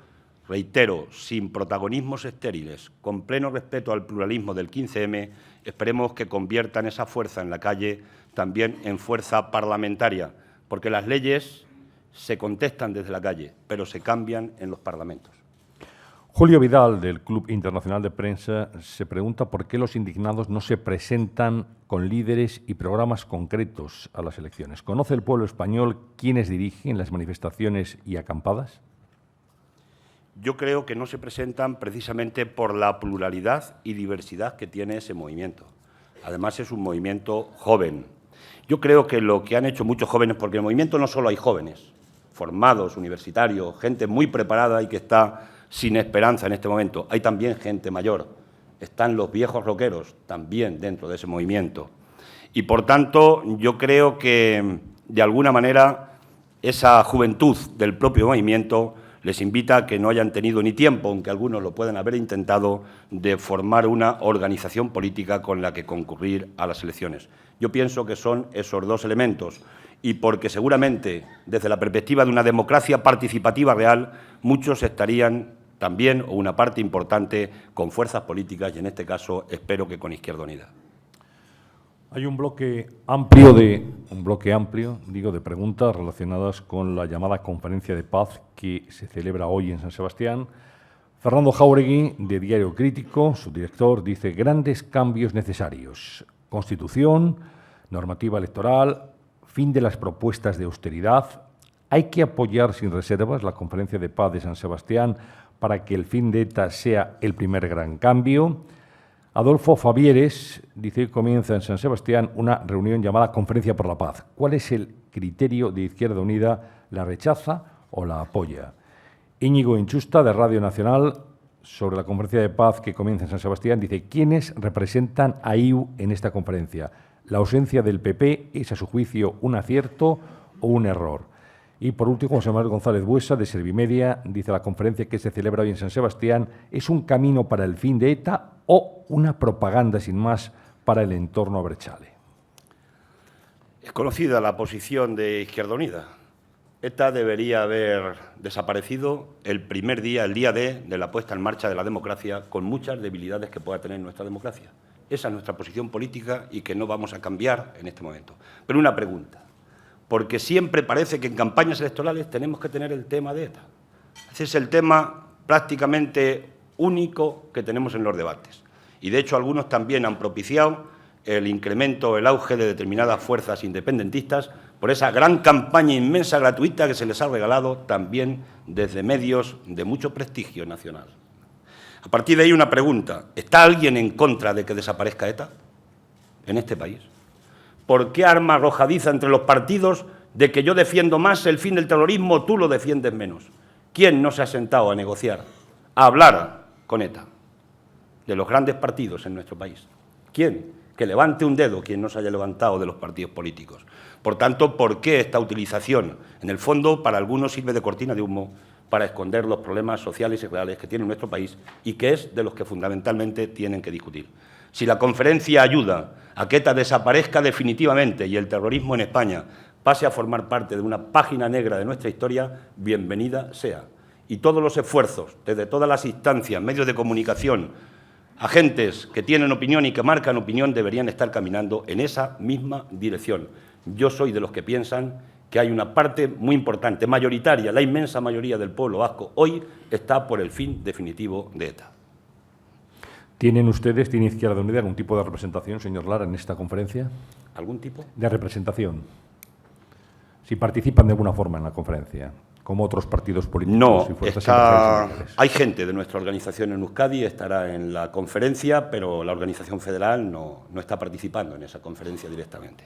reitero, sin protagonismos estériles, con pleno respeto al pluralismo del 15M, esperemos que conviertan esa fuerza en la calle también en fuerza parlamentaria, porque las leyes se contestan desde la calle, pero se cambian en los parlamentos. Julio Vidal, del Club Internacional de Prensa, se pregunta por qué los indignados no se presentan con líderes y programas concretos a las elecciones. ¿Conoce el pueblo español quiénes dirigen las manifestaciones y acampadas? Yo creo que no se presentan precisamente por la pluralidad y diversidad que tiene ese movimiento. Además, es un movimiento joven. Yo creo que lo que han hecho muchos jóvenes, porque en el movimiento no solo hay jóvenes, formados, universitarios, gente muy preparada y que está sin esperanza en este momento. Hay también gente mayor, están los viejos rockeros también dentro de ese movimiento. Y, por tanto, yo creo que, de alguna manera, esa juventud del propio movimiento les invita a que no hayan tenido ni tiempo, aunque algunos lo puedan haber intentado, de formar una organización política con la que concurrir a las elecciones. Yo pienso que son esos 2 elementos. Y porque seguramente, desde la perspectiva de una democracia participativa real, muchos estarían también, o una parte importante, con fuerzas políticas y, en este caso, espero que con Izquierda Unida. Hay un bloque amplio de preguntas relacionadas con la llamada Conferencia de Paz que se celebra hoy en San Sebastián. Fernando Jáuregui, de Diario Crítico, su director, dice: grandes cambios necesarios. Constitución, normativa electoral, fin de las propuestas de austeridad. Hay que apoyar sin reservas la Conferencia de Paz de San Sebastián para que el fin de ETA sea el primer gran cambio. Adolfo Fabieres dice que comienza en San Sebastián una reunión llamada Conferencia por la Paz. ¿Cuál es el criterio de Izquierda Unida? ¿La rechaza o la apoya? Íñigo Inchusta, de Radio Nacional, sobre la Conferencia de Paz que comienza en San Sebastián, dice: ¿quiénes representan a IU en esta conferencia? ¿La ausencia del PP es, a su juicio, un acierto o un error? Y, por último, José Manuel González Buesa, de Servimedia, dice: la conferencia que se celebra hoy en San Sebastián es un camino para el fin de ETA o una propaganda sin más para el entorno Abertzale. Es conocida la posición de Izquierda Unida. ETA debería haber desaparecido el primer día, el día D de la puesta en marcha de la democracia, con muchas debilidades que pueda tener nuestra democracia. Esa es nuestra posición política y que no vamos a cambiar en este momento. Pero una pregunta, porque siempre parece que en campañas electorales tenemos que tener el tema de ETA. Ese es el tema prácticamente único que tenemos en los debates. Y, de hecho, algunos también han propiciado el incremento, el auge de determinadas fuerzas independentistas por esa gran campaña inmensa gratuita que se les ha regalado también desde medios de mucho prestigio nacional. A partir de ahí, una pregunta: ¿está alguien en contra de que desaparezca ETA en este país? ¿Por qué arma arrojadiza entre los partidos de que yo defiendo más el fin del terrorismo, tú lo defiendes menos? ¿Quién no se ha sentado a negociar, a hablar con ETA? De los grandes partidos en nuestro país. ¿Quién? Que levante un dedo quien no se haya levantado de los partidos políticos. Por tanto, ¿por qué esta utilización? En el fondo, para algunos sirve de cortina de humo para esconder los problemas sociales y reales que tiene nuestro país y que es de los que fundamentalmente tienen que discutir. Si la conferencia ayuda a que ETA desaparezca definitivamente y el terrorismo en España pase a formar parte de una página negra de nuestra historia, bienvenida sea. Y todos los esfuerzos, desde todas las instancias, medios de comunicación, agentes que tienen opinión y que marcan opinión, deberían estar caminando en esa misma dirección. Yo soy de los que piensan que hay una parte muy importante, mayoritaria, la inmensa mayoría del pueblo vasco hoy está por el fin definitivo de ETA. ¿Tiene Izquierda Unida algún tipo de representación, señor Lara, en esta conferencia? ¿Algún tipo? De representación. Si participan de alguna forma en la conferencia, como otros partidos políticos no, y fuerzas empresariales. Hay gente de nuestra organización en Euskadi, estará en la conferencia, pero la organización federal no está participando en esa conferencia directamente.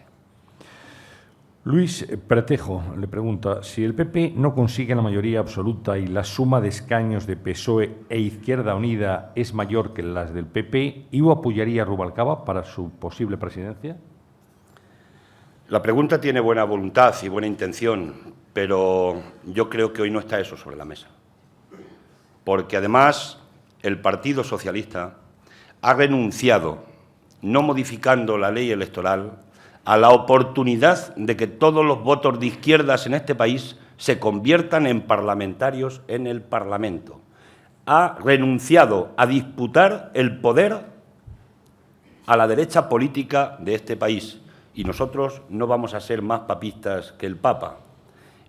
Luis Pretejo le pregunta, si el PP no consigue la mayoría absoluta y la suma de escaños de PSOE e Izquierda Unida es mayor que las del PP, ¿Ivo apoyaría a Rubalcaba para su posible presidencia? La pregunta tiene buena voluntad y buena intención, pero yo creo que hoy no está eso sobre la mesa. Porque además el Partido Socialista ha renunciado, no modificando la ley electoral, a la oportunidad de que todos los votos de izquierdas en este país se conviertan en parlamentarios en el Parlamento. Ha renunciado a disputar el poder a la derecha política de este país. Y nosotros no vamos a ser más papistas que el Papa.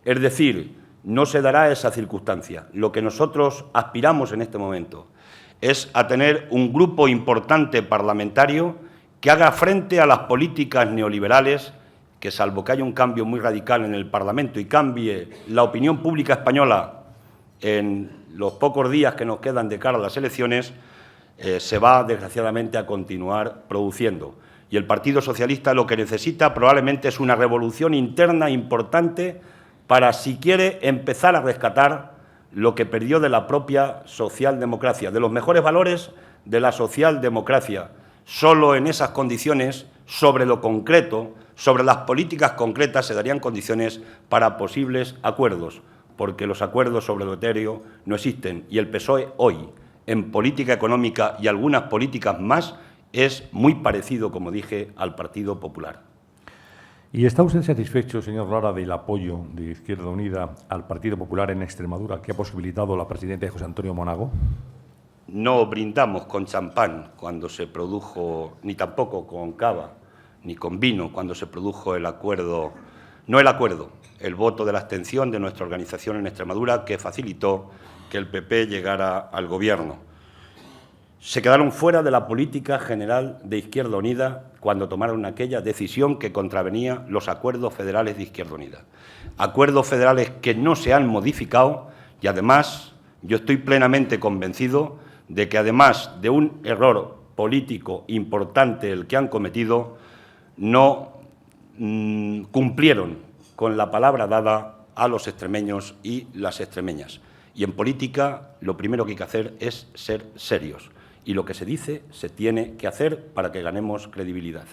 Es decir, no se dará esa circunstancia. Lo que nosotros aspiramos en este momento es a tener un grupo importante parlamentario que haga frente a las políticas neoliberales, que salvo que haya un cambio muy radical en el Parlamento y cambie la opinión pública española en los pocos días que nos quedan de cara a las elecciones, se va, desgraciadamente, a continuar produciendo. Y el Partido Socialista lo que necesita probablemente es una revolución interna importante para, si quiere, empezar a rescatar lo que perdió de la propia socialdemocracia, de los mejores valores de la socialdemocracia. Solo en esas condiciones, sobre lo concreto, sobre las políticas concretas, se darían condiciones para posibles acuerdos, porque los acuerdos sobre lo etéreo no existen. Y el PSOE hoy, en política económica y algunas políticas más, es muy parecido, como dije, al Partido Popular. ¿Y está usted satisfecho, señor Lara, del apoyo de Izquierda Unida al Partido Popular en Extremadura que ha posibilitado la presidenta de José Antonio Monago? No brindamos con champán cuando se produjo, ni tampoco con cava, ni con vino cuando se produjo el acuerdo, el voto de la abstención de nuestra organización en Extremadura que facilitó que el PP llegara al Gobierno. Se quedaron fuera de la política general de Izquierda Unida cuando tomaron aquella decisión que contravenía los acuerdos federales de Izquierda Unida. Acuerdos federales que no se han modificado y, además, yo estoy plenamente convencido de que, además de un error político importante el que han cometido, no cumplieron con la palabra dada a los extremeños y las extremeñas. Y en política lo primero que hay que hacer es ser serios. Y lo que se dice se tiene que hacer para que ganemos credibilidad.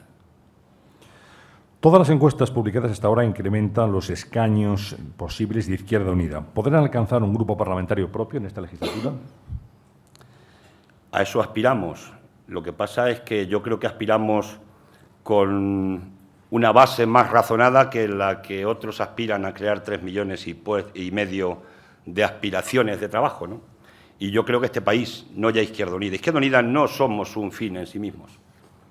Todas las encuestas publicadas hasta ahora incrementan los escaños posibles de Izquierda Unida. ¿Podrán alcanzar un grupo parlamentario propio en esta legislatura? A eso aspiramos. Lo que pasa es que yo creo que aspiramos con una base más razonada que la que otros aspiran a crear 3,5 millones de aspiraciones de trabajo, ¿no? Y yo creo que este país, no ya Izquierda Unida. Izquierda Unida no somos un fin en sí mismos.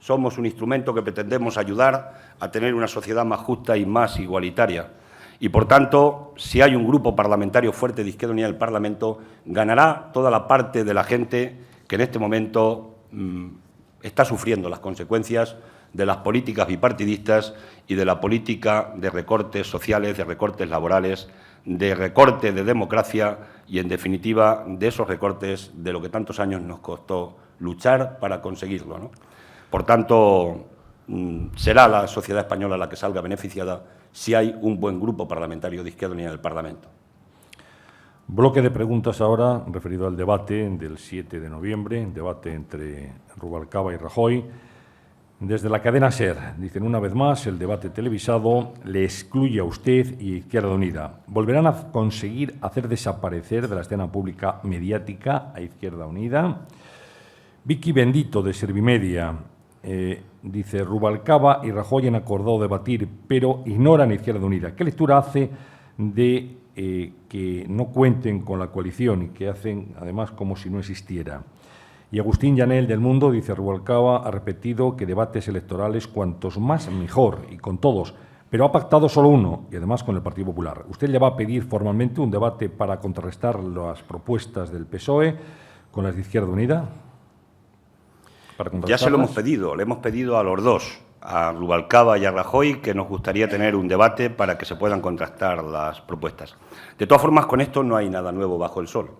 Somos un instrumento que pretendemos ayudar a tener una sociedad más justa y más igualitaria. Y, por tanto, si hay un grupo parlamentario fuerte de Izquierda Unida en el Parlamento, ganará toda la parte de la gente que en este momento está sufriendo las consecuencias de las políticas bipartidistas y de la política de recortes sociales, de recortes laborales, de recorte de democracia y, en definitiva, de esos recortes de lo que tantos años nos costó luchar para conseguirlo, ¿no? Por tanto, será la sociedad española la que salga beneficiada si hay un buen grupo parlamentario de Izquierda Unida en el Parlamento. Bloque de preguntas ahora referido al debate del 7 de noviembre, debate entre Rubalcaba y Rajoy. Desde la cadena SER, dicen una vez más, el debate televisado le excluye a usted y a Izquierda Unida. ¿Volverán a conseguir hacer desaparecer de la escena pública mediática a Izquierda Unida? Vicky Bendito, de Servimedia. dice Rubalcaba y Rajoy han acordado debatir, pero ignoran a Izquierda Unida. ¿Qué lectura hace de que no cuenten con la coalición y que hacen, además, como si no existiera? Y Agustín Llanel del Mundo, dice Rubalcaba, ha repetido que debates electorales cuantos más mejor, y con todos, pero ha pactado solo uno, y además con el Partido Popular. ¿Usted le va a pedir formalmente un debate para contrarrestar las propuestas del PSOE con las de Izquierda Unida? Ya se lo hemos pedido, le hemos pedido a los dos, a Rubalcaba y a Rajoy, que nos gustaría tener un debate para que se puedan contrastar las propuestas. De todas formas, con esto no hay nada nuevo bajo el sol.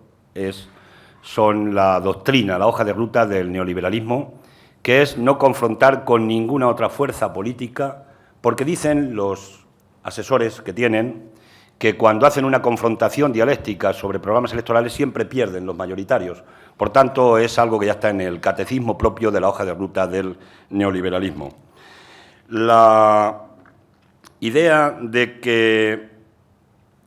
Son la doctrina, la hoja de ruta del neoliberalismo, que es no confrontar con ninguna otra fuerza política, porque dicen los asesores que tienen que cuando hacen una confrontación dialéctica sobre programas electorales siempre pierden los mayoritarios. Por tanto, es algo que ya está en el catecismo propio de la hoja de ruta del neoliberalismo. La idea de que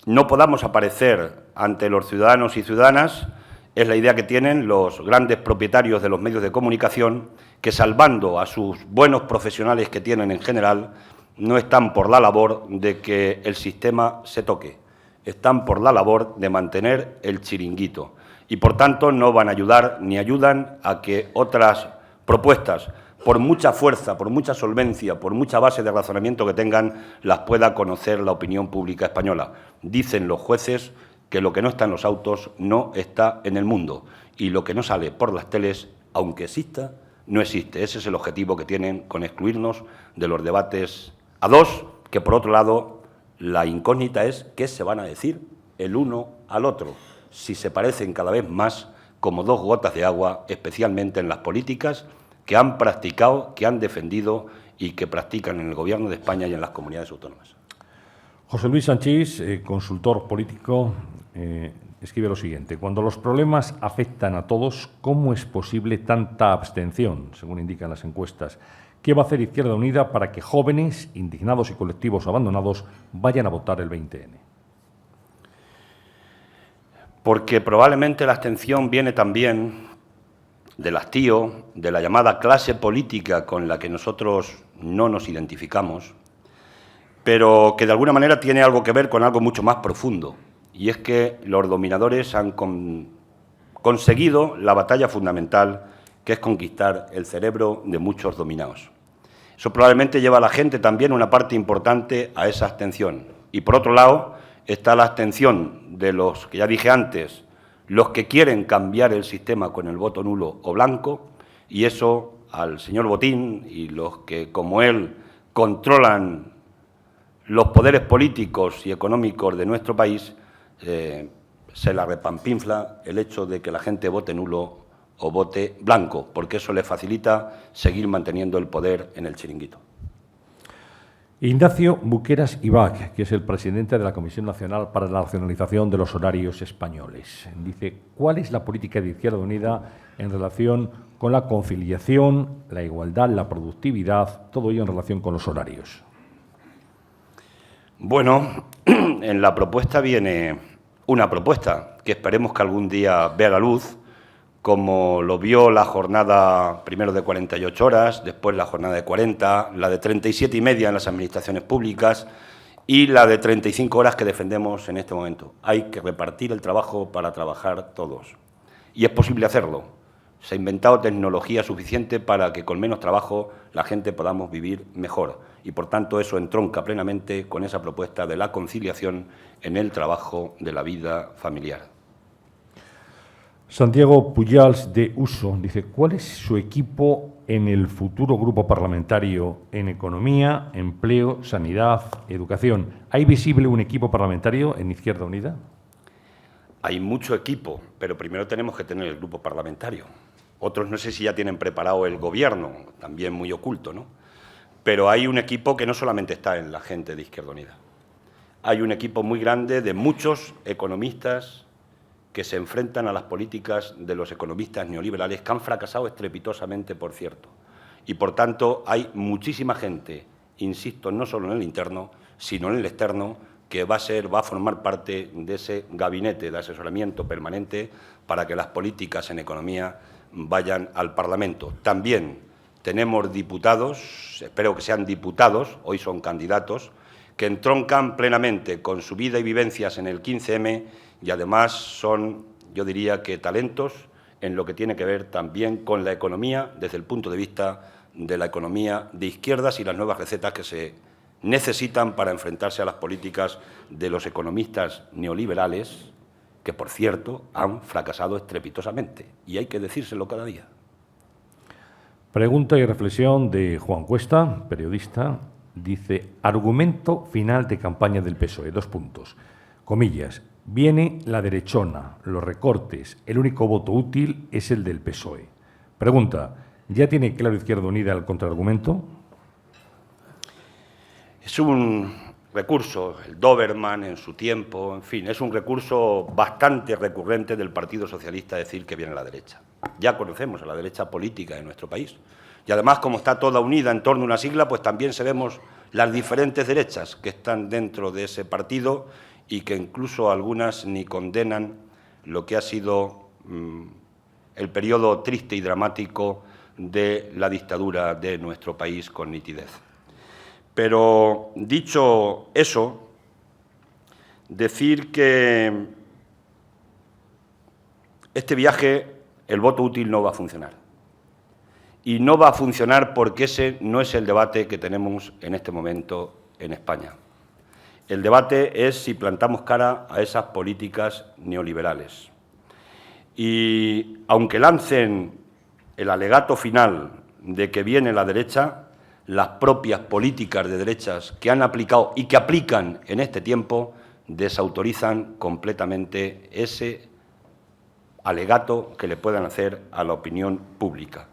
no podamos aparecer ante los ciudadanos y ciudadanas es la idea que tienen los grandes propietarios de los medios de comunicación, que salvando a sus buenos profesionales que tienen en general, no están por la labor de que el sistema se toque, están por la labor de mantener el chiringuito y, por tanto, no van a ayudar ni ayudan a que otras propuestas, por mucha fuerza, por mucha solvencia, por mucha base de razonamiento que tengan, las pueda conocer la opinión pública española. Dicen los jueces que lo que no está en los autos no está en el mundo y lo que no sale por las teles, aunque exista, no existe. Ese es el objetivo que tienen con excluirnos de los debates a dos, que por otro lado la incógnita es qué se van a decir el uno al otro, si se parecen cada vez más como dos gotas de agua, especialmente en las políticas que han practicado, que han defendido y que practican en el Gobierno de España y en las comunidades autónomas. José Luis Sanchís, consultor político, escribe lo siguiente: cuando los problemas afectan a todos, ¿cómo es posible tanta abstención, según indican las encuestas? ¿Qué va a hacer Izquierda Unida para que jóvenes, indignados y colectivos abandonados vayan a votar el 20N? Porque probablemente la abstención viene también del hastío, de la llamada clase política con la que nosotros no nos identificamos, pero que de alguna manera tiene algo que ver con algo mucho más profundo, y es que los dominadores han conseguido la batalla fundamental, que es conquistar el cerebro de muchos dominados. Eso probablemente lleva a la gente también una parte importante a esa abstención. Y por otro lado está la abstención de los que ya dije antes, los que quieren cambiar el sistema con el voto nulo o blanco, y eso al señor Botín y los que, como él, controlan los poderes políticos y económicos de nuestro país, se la repampinfla el hecho de que la gente vote nulo o vote blanco, porque eso le facilita seguir manteniendo el poder en el chiringuito. Ignacio Buqueras Ibach, que es el presidente de la Comisión Nacional para la Racionalización de los Horarios Españoles, dice: ¿cuál es la política de Izquierda Unida en relación con la conciliación, la igualdad, la productividad, todo ello en relación con los horarios? Bueno, en la propuesta viene una propuesta que esperemos que algún día vea la luz, como lo vio la jornada primero de 48 horas, después la jornada de 40, la de 37 y media en las administraciones públicas y la de 35 horas que defendemos en este momento. Hay que repartir el trabajo para trabajar todos. Y es posible hacerlo. Se ha inventado tecnología suficiente para que con menos trabajo la gente podamos vivir mejor. Y, por tanto, eso entronca plenamente con esa propuesta de la conciliación en el trabajo de la vida familiar. Santiago Pujals de Uso dice: ¿cuál es su equipo en el futuro grupo parlamentario en economía, empleo, sanidad, educación? ¿Hay visible un equipo parlamentario en Izquierda Unida? Hay mucho equipo, pero primero tenemos que tener el grupo parlamentario. Otros no sé si ya tienen preparado el gobierno, también muy oculto, ¿no? Pero hay un equipo que no solamente está en la gente de Izquierda Unida. Hay un equipo muy grande de muchos economistas que se enfrentan a las políticas de los economistas neoliberales, que han fracasado estrepitosamente, por cierto. Y, por tanto, hay muchísima gente, insisto, no solo en el interno, sino en el externo, que va a formar parte de ese gabinete de asesoramiento permanente para que las políticas en economía vayan al Parlamento. También tenemos diputados, espero que sean diputados, hoy son candidatos, que entroncan plenamente con su vida y vivencias en el 15M y además son, yo diría que talentos en lo que tiene que ver también con la economía desde el punto de vista de la economía de izquierdas y las nuevas recetas que se necesitan para enfrentarse a las políticas de los economistas neoliberales, que, por cierto, han fracasado estrepitosamente, y hay que decírselo cada día. Pregunta y reflexión de Juan Cuesta, periodista. Dice, argumento final de campaña del PSOE, 2 puntos. Comillas, viene la derechona, los recortes, el único voto útil es el del PSOE. Pregunta, ¿ya tiene claro Izquierda Unida el contraargumento? Es un recurso, el Doberman en su tiempo, en fin, es un recurso bastante recurrente del Partido Socialista decir que viene la derecha. Ya conocemos a la derecha política en nuestro país. Y además, como está toda unida en torno a una sigla, pues también sabemos las diferentes derechas que están dentro de ese partido y que incluso algunas ni condenan lo que ha sido el periodo triste y dramático de la dictadura de nuestro país con nitidez. Pero, dicho eso, decir que este viaje, el voto útil no va a funcionar. Y no va a funcionar porque ese no es el debate que tenemos en este momento en España. El debate es si plantamos cara a esas políticas neoliberales. Y aunque lancen el alegato final de que viene la derecha, las propias políticas de derechas que han aplicado y que aplican en este tiempo desautorizan completamente ese alegato que le puedan hacer a la opinión pública.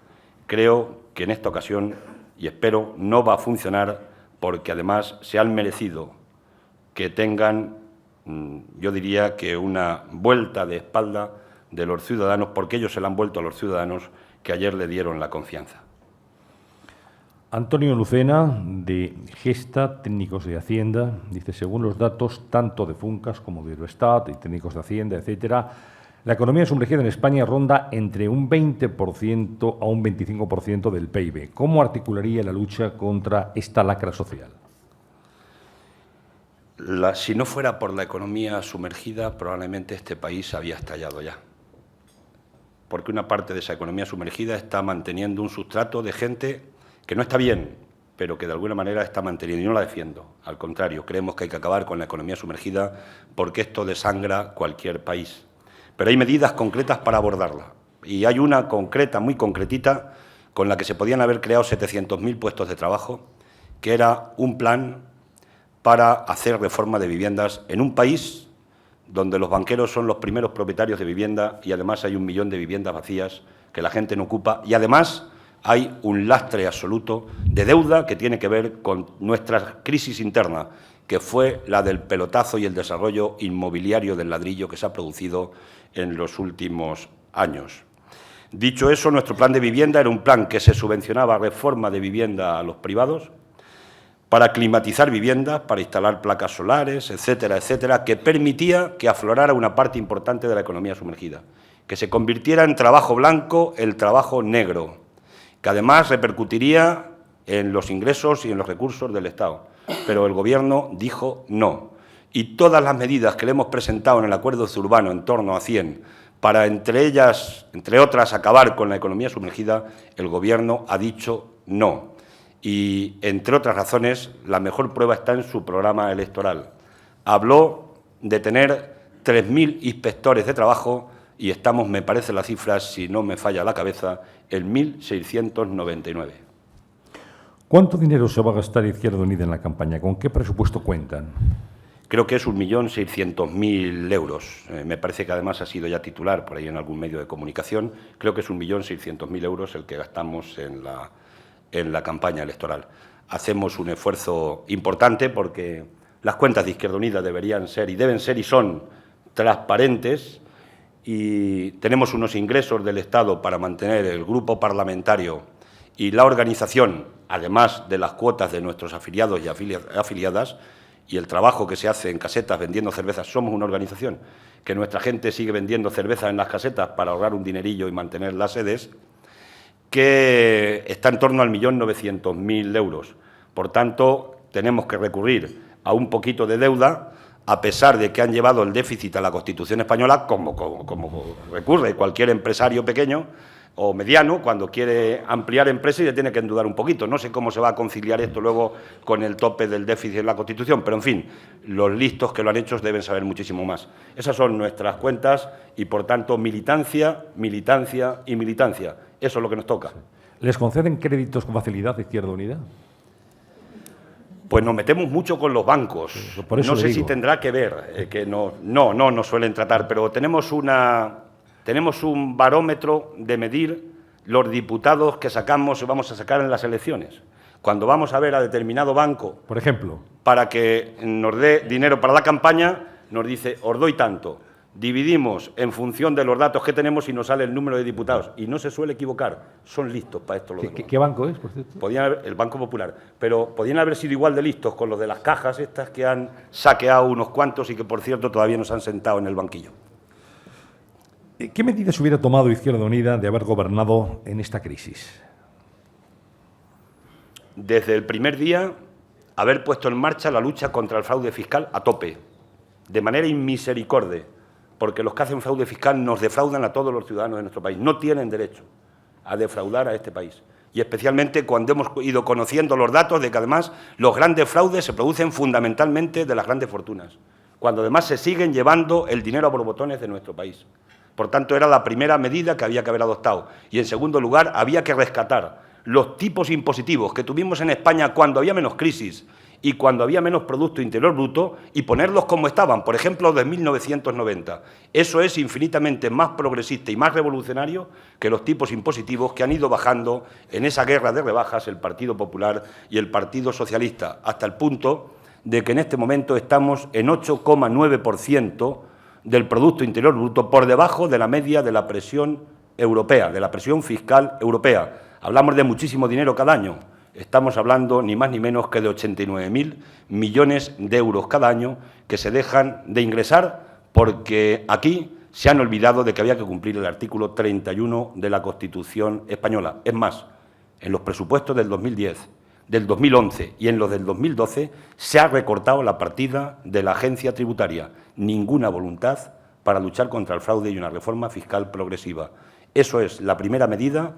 Creo que en esta ocasión, y espero, no va a funcionar porque además se han merecido que tengan, yo diría que una vuelta de espalda de los ciudadanos, porque ellos se la han vuelto a los ciudadanos que ayer le dieron la confianza. Antonio Lucena, de Gesta, técnicos de Hacienda, dice, según los datos tanto de Funcas como de Eurostat y técnicos de Hacienda, etcétera, la economía sumergida en España ronda entre un 20% a un 25% del PIB. ¿Cómo articularía la lucha contra esta lacra social? Si no fuera por la economía sumergida, probablemente este país había estallado ya. Porque una parte de esa economía sumergida está manteniendo un sustrato de gente que no está bien, pero que de alguna manera está manteniendo. Y no la defiendo. Al contrario, creemos que hay que acabar con la economía sumergida porque esto desangra cualquier país. Pero hay medidas concretas para abordarla. Y hay una concreta, muy concretita, con la que se podían haber creado 700.000 puestos de trabajo, que era un plan para hacer reforma de viviendas en un país donde los banqueros son los primeros propietarios de vivienda y además hay 1 millón de viviendas vacías que la gente no ocupa y además hay un lastre absoluto de deuda que tiene que ver con nuestra crisis interna, que fue la del pelotazo y el desarrollo inmobiliario del ladrillo que se ha producido en los últimos años. Dicho eso, nuestro plan de vivienda era un plan que se subvencionaba reforma de vivienda a los privados, para climatizar viviendas, para instalar placas solares, etcétera, etcétera, que permitía que aflorara una parte importante de la economía sumergida, que se convirtiera en trabajo blanco el trabajo negro, que además repercutiría en los ingresos y en los recursos del Estado. Pero el Gobierno dijo no. Y todas las medidas que le hemos presentado en el acuerdo urbano en torno a 100, para entre ellas, entre otras, acabar con la economía sumergida, el Gobierno ha dicho no. Y, entre otras razones, la mejor prueba está en su programa electoral. Habló de tener 3.000 inspectores de trabajo y estamos, me parece la cifra, si no me falla la cabeza, en 1.699. ¿Cuánto dinero se va a gastar Izquierda Unida en la campaña? ¿Con qué presupuesto cuentan? Creo que es 1.600.000 euros. Me parece que además ha sido ya titular por ahí en algún medio de comunicación. Creo que es 1.600.000 euros el que gastamos en la campaña electoral. Hacemos un esfuerzo importante porque las cuentas de Izquierda Unida deberían ser y deben ser y son transparentes y tenemos unos ingresos del Estado para mantener el grupo parlamentario y la organización, además de las cuotas de nuestros afiliados y afiliadas y el trabajo que se hace en casetas vendiendo cervezas. Somos una organización que nuestra gente sigue vendiendo cervezas en las casetas para ahorrar un dinerillo y mantener las sedes. que está en torno al 1.900.000 euros. Por tanto, tenemos que recurrir a un poquito de deuda, a pesar de que han llevado el déficit a la Constitución española, como recurre cualquier empresario pequeño o mediano cuando quiere ampliar empresas y le tiene que endeudar un poquito. No sé cómo se va a conciliar esto luego con el tope del déficit en la Constitución, pero, en fin, los listos que lo han hecho deben saber muchísimo más. Esas son nuestras cuentas y, por tanto, militancia, militancia y militancia. Eso es lo que nos toca. ¿Les conceden créditos con facilidad de Izquierda Unida? Pues nos metemos mucho con los bancos. Por eso no sé digo. si tendrá que ver, que no nos suelen tratar, pero tenemos un barómetro de medir los diputados que sacamos y vamos a sacar en las elecciones. Cuando vamos a ver a determinado banco, Por ejemplo, para que nos dé dinero para la campaña, nos dice, os doy tanto. Dividimos en función de los datos que tenemos y nos sale el número de diputados. Y no se suele equivocar. Son listos para esto los demás. ¿qué banco es, por cierto? El Banco Popular. Pero podían haber sido igual de listos con los de las cajas estas que han saqueado unos cuantos y que, por cierto, todavía nos han sentado en el banquillo. ¿Qué medidas hubiera tomado Izquierda Unida de haber gobernado en esta crisis? Desde el primer día, haber puesto en marcha la lucha contra el fraude fiscal a tope, de manera inmisericorde, porque los que hacen fraude fiscal nos defraudan a todos los ciudadanos de nuestro país. No tienen derecho a defraudar a este país. Y especialmente cuando hemos ido conociendo los datos de que, además, los grandes fraudes se producen fundamentalmente de las grandes fortunas, cuando además se siguen llevando el dinero a borbotones de nuestro país. Por tanto, era la primera medida que había que haber adoptado. Y, en segundo lugar, había que rescatar los tipos impositivos que tuvimos en España cuando había menos crisis y cuando había menos Producto Interior Bruto y ponerlos como estaban, por ejemplo, de 1990. Eso es infinitamente más progresista y más revolucionario que los tipos impositivos que han ido bajando en esa guerra de rebajas el Partido Popular y el Partido Socialista, hasta el punto de que en este momento estamos en 8,9% del Producto Interior Bruto, por debajo de la media de la presión europea, de la presión fiscal europea. Hablamos de muchísimo dinero cada año. Estamos hablando ni más ni menos que de 89.000 millones de euros cada año que se dejan de ingresar porque aquí se han olvidado de que había que cumplir el artículo 31 de la Constitución española. Es más, en los presupuestos del 2010, del 2011 y en los del 2012 se ha recortado la partida de la agencia tributaria. Ninguna voluntad para luchar contra el fraude y una reforma fiscal progresiva. Eso es la primera medida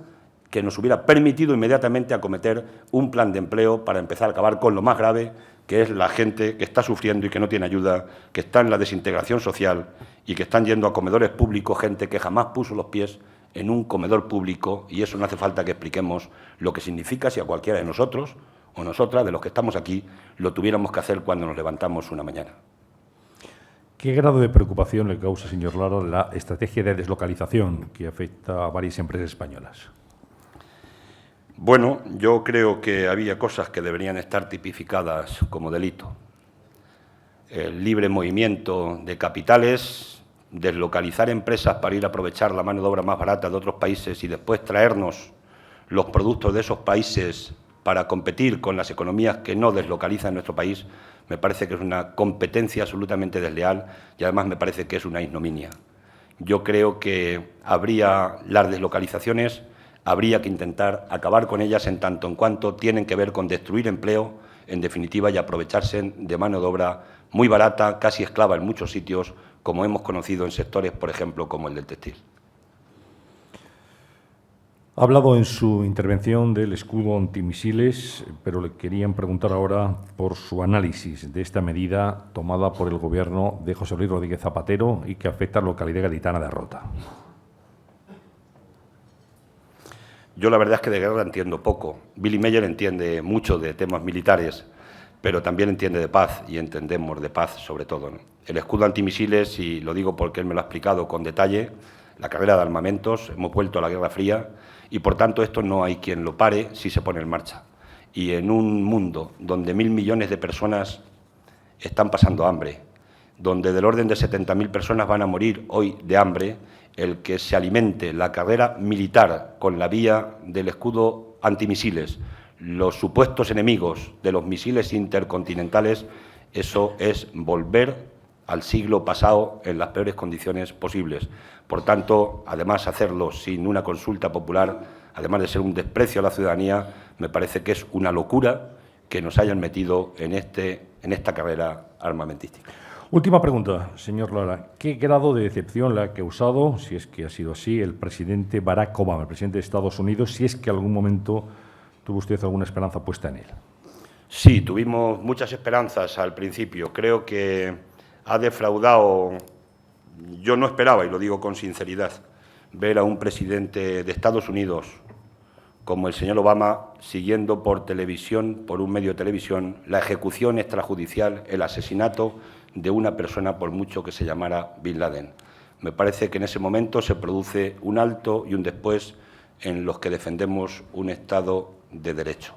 que nos hubiera permitido inmediatamente acometer un plan de empleo para empezar a acabar con lo más grave, que es la gente que está sufriendo y que no tiene ayuda, que está en la desintegración social y que están yendo a comedores públicos gente que jamás puso los pies en un comedor público, y eso no hace falta que expliquemos lo que significa si a cualquiera de nosotros o nosotras, de los que estamos aquí, lo tuviéramos que hacer cuando nos levantamos una mañana. ¿Qué grado de preocupación le causa, señor Lara, la estrategia de deslocalización que afecta a varias empresas españolas? Bueno, yo creo que había cosas que deberían estar tipificadas como delito. El libre movimiento de capitales, deslocalizar empresas para ir a aprovechar la mano de obra más barata de otros países y después traernos los productos de esos países para competir con las economías que no deslocalizan nuestro país, me parece que es una competencia absolutamente desleal y además me parece que es una ignominia. Yo creo que las deslocalizaciones habría que intentar acabar con ellas en tanto en cuanto tienen que ver con destruir empleo, en definitiva, y aprovecharse de mano de obra muy barata, casi esclava en muchos sitios, como hemos conocido en sectores, por ejemplo, como el del textil. Ha hablado en su intervención del escudo antimisiles, pero le querían preguntar ahora por su análisis de esta medida tomada por el Gobierno de José Luis Rodríguez Zapatero y que afecta a la localidad gaditana de Rota. Yo la verdad es que de guerra entiendo poco. Billy Meyer entiende mucho de temas militares, pero también entiende de paz y entendemos de paz sobre todo, ¿no? El escudo antimisiles, y lo digo porque él me lo ha explicado con detalle, la carrera de armamentos, hemos vuelto a la Guerra Fría y por tanto esto no hay quien lo pare si se pone en marcha. Y en un mundo donde 1.000 millones de personas están pasando hambre, donde del orden de 70.000 personas van a morir hoy de hambre, el que se alimente la carrera militar con la vía del escudo antimisiles, los supuestos enemigos de los misiles intercontinentales, eso es volver al siglo pasado en las peores condiciones posibles. Por tanto, además, hacerlo sin una consulta popular además de ser un desprecio a la ciudadanía, me parece que es una locura que nos hayan metido en esta carrera armamentística. Última pregunta, señor Lara. ¿Qué grado de decepción le ha causado, si es que ha sido así, el presidente Barack Obama, el presidente de Estados Unidos, si es que en algún momento tuvo usted alguna esperanza puesta en él? Sí, tuvimos muchas esperanzas al principio. Creo que ha defraudado. Yo no esperaba, y lo digo con sinceridad, ver a un presidente de Estados Unidos como el señor Obama siguiendo por televisión, por un medio de televisión, la ejecución extrajudicial, el asesinato de una persona, por mucho que se llamara Bin Laden. Me parece que en ese momento se produce un alto y un después en los que defendemos un Estado de Derecho.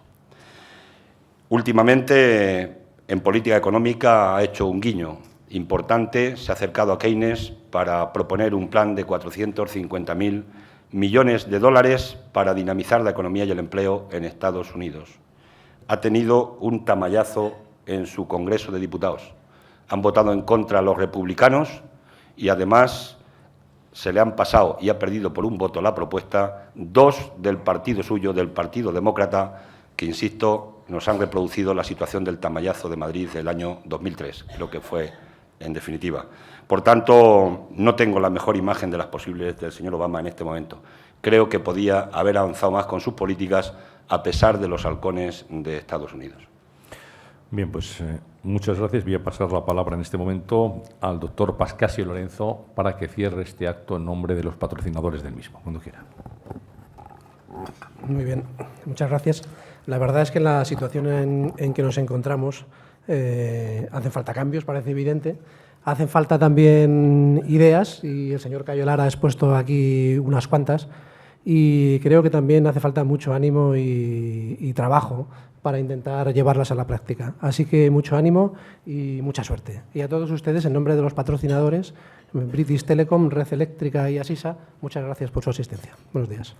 Últimamente, en política económica ha hecho un guiño importante, se ha acercado a Keynes para proponer un plan de 450.000 millones de dólares para dinamizar la economía y el empleo en Estados Unidos. Ha tenido un tamallazo en su Congreso de Diputados. Han votado en contra los republicanos y, además, se le han pasado y ha perdido por un voto la propuesta 2 del partido suyo, del Partido Demócrata, que, insisto, nos han reproducido la situación del tamallazo de Madrid del año 2003, creo que fue en definitiva. Por tanto, no tengo la mejor imagen de las posibles del señor Obama en este momento. Creo que podía haber avanzado más con sus políticas a pesar de los halcones de Estados Unidos. Bien, pues muchas gracias. Voy a pasar la palabra en este momento al doctor Pascasio Lorenzo para que cierre este acto en nombre de los patrocinadores del mismo, cuando quiera. Muy bien, muchas gracias. La verdad es que en la situación en que nos encontramos hacen falta cambios, parece evidente. Hacen falta también ideas y el señor Cayo Lara ha expuesto aquí unas cuantas y creo que también hace falta mucho ánimo y trabajo para intentar llevarlas a la práctica. Así que mucho ánimo y mucha suerte. Y a todos ustedes, en nombre de los patrocinadores, British Telecom, Red Eléctrica y Asisa, muchas gracias por su asistencia. Buenos días.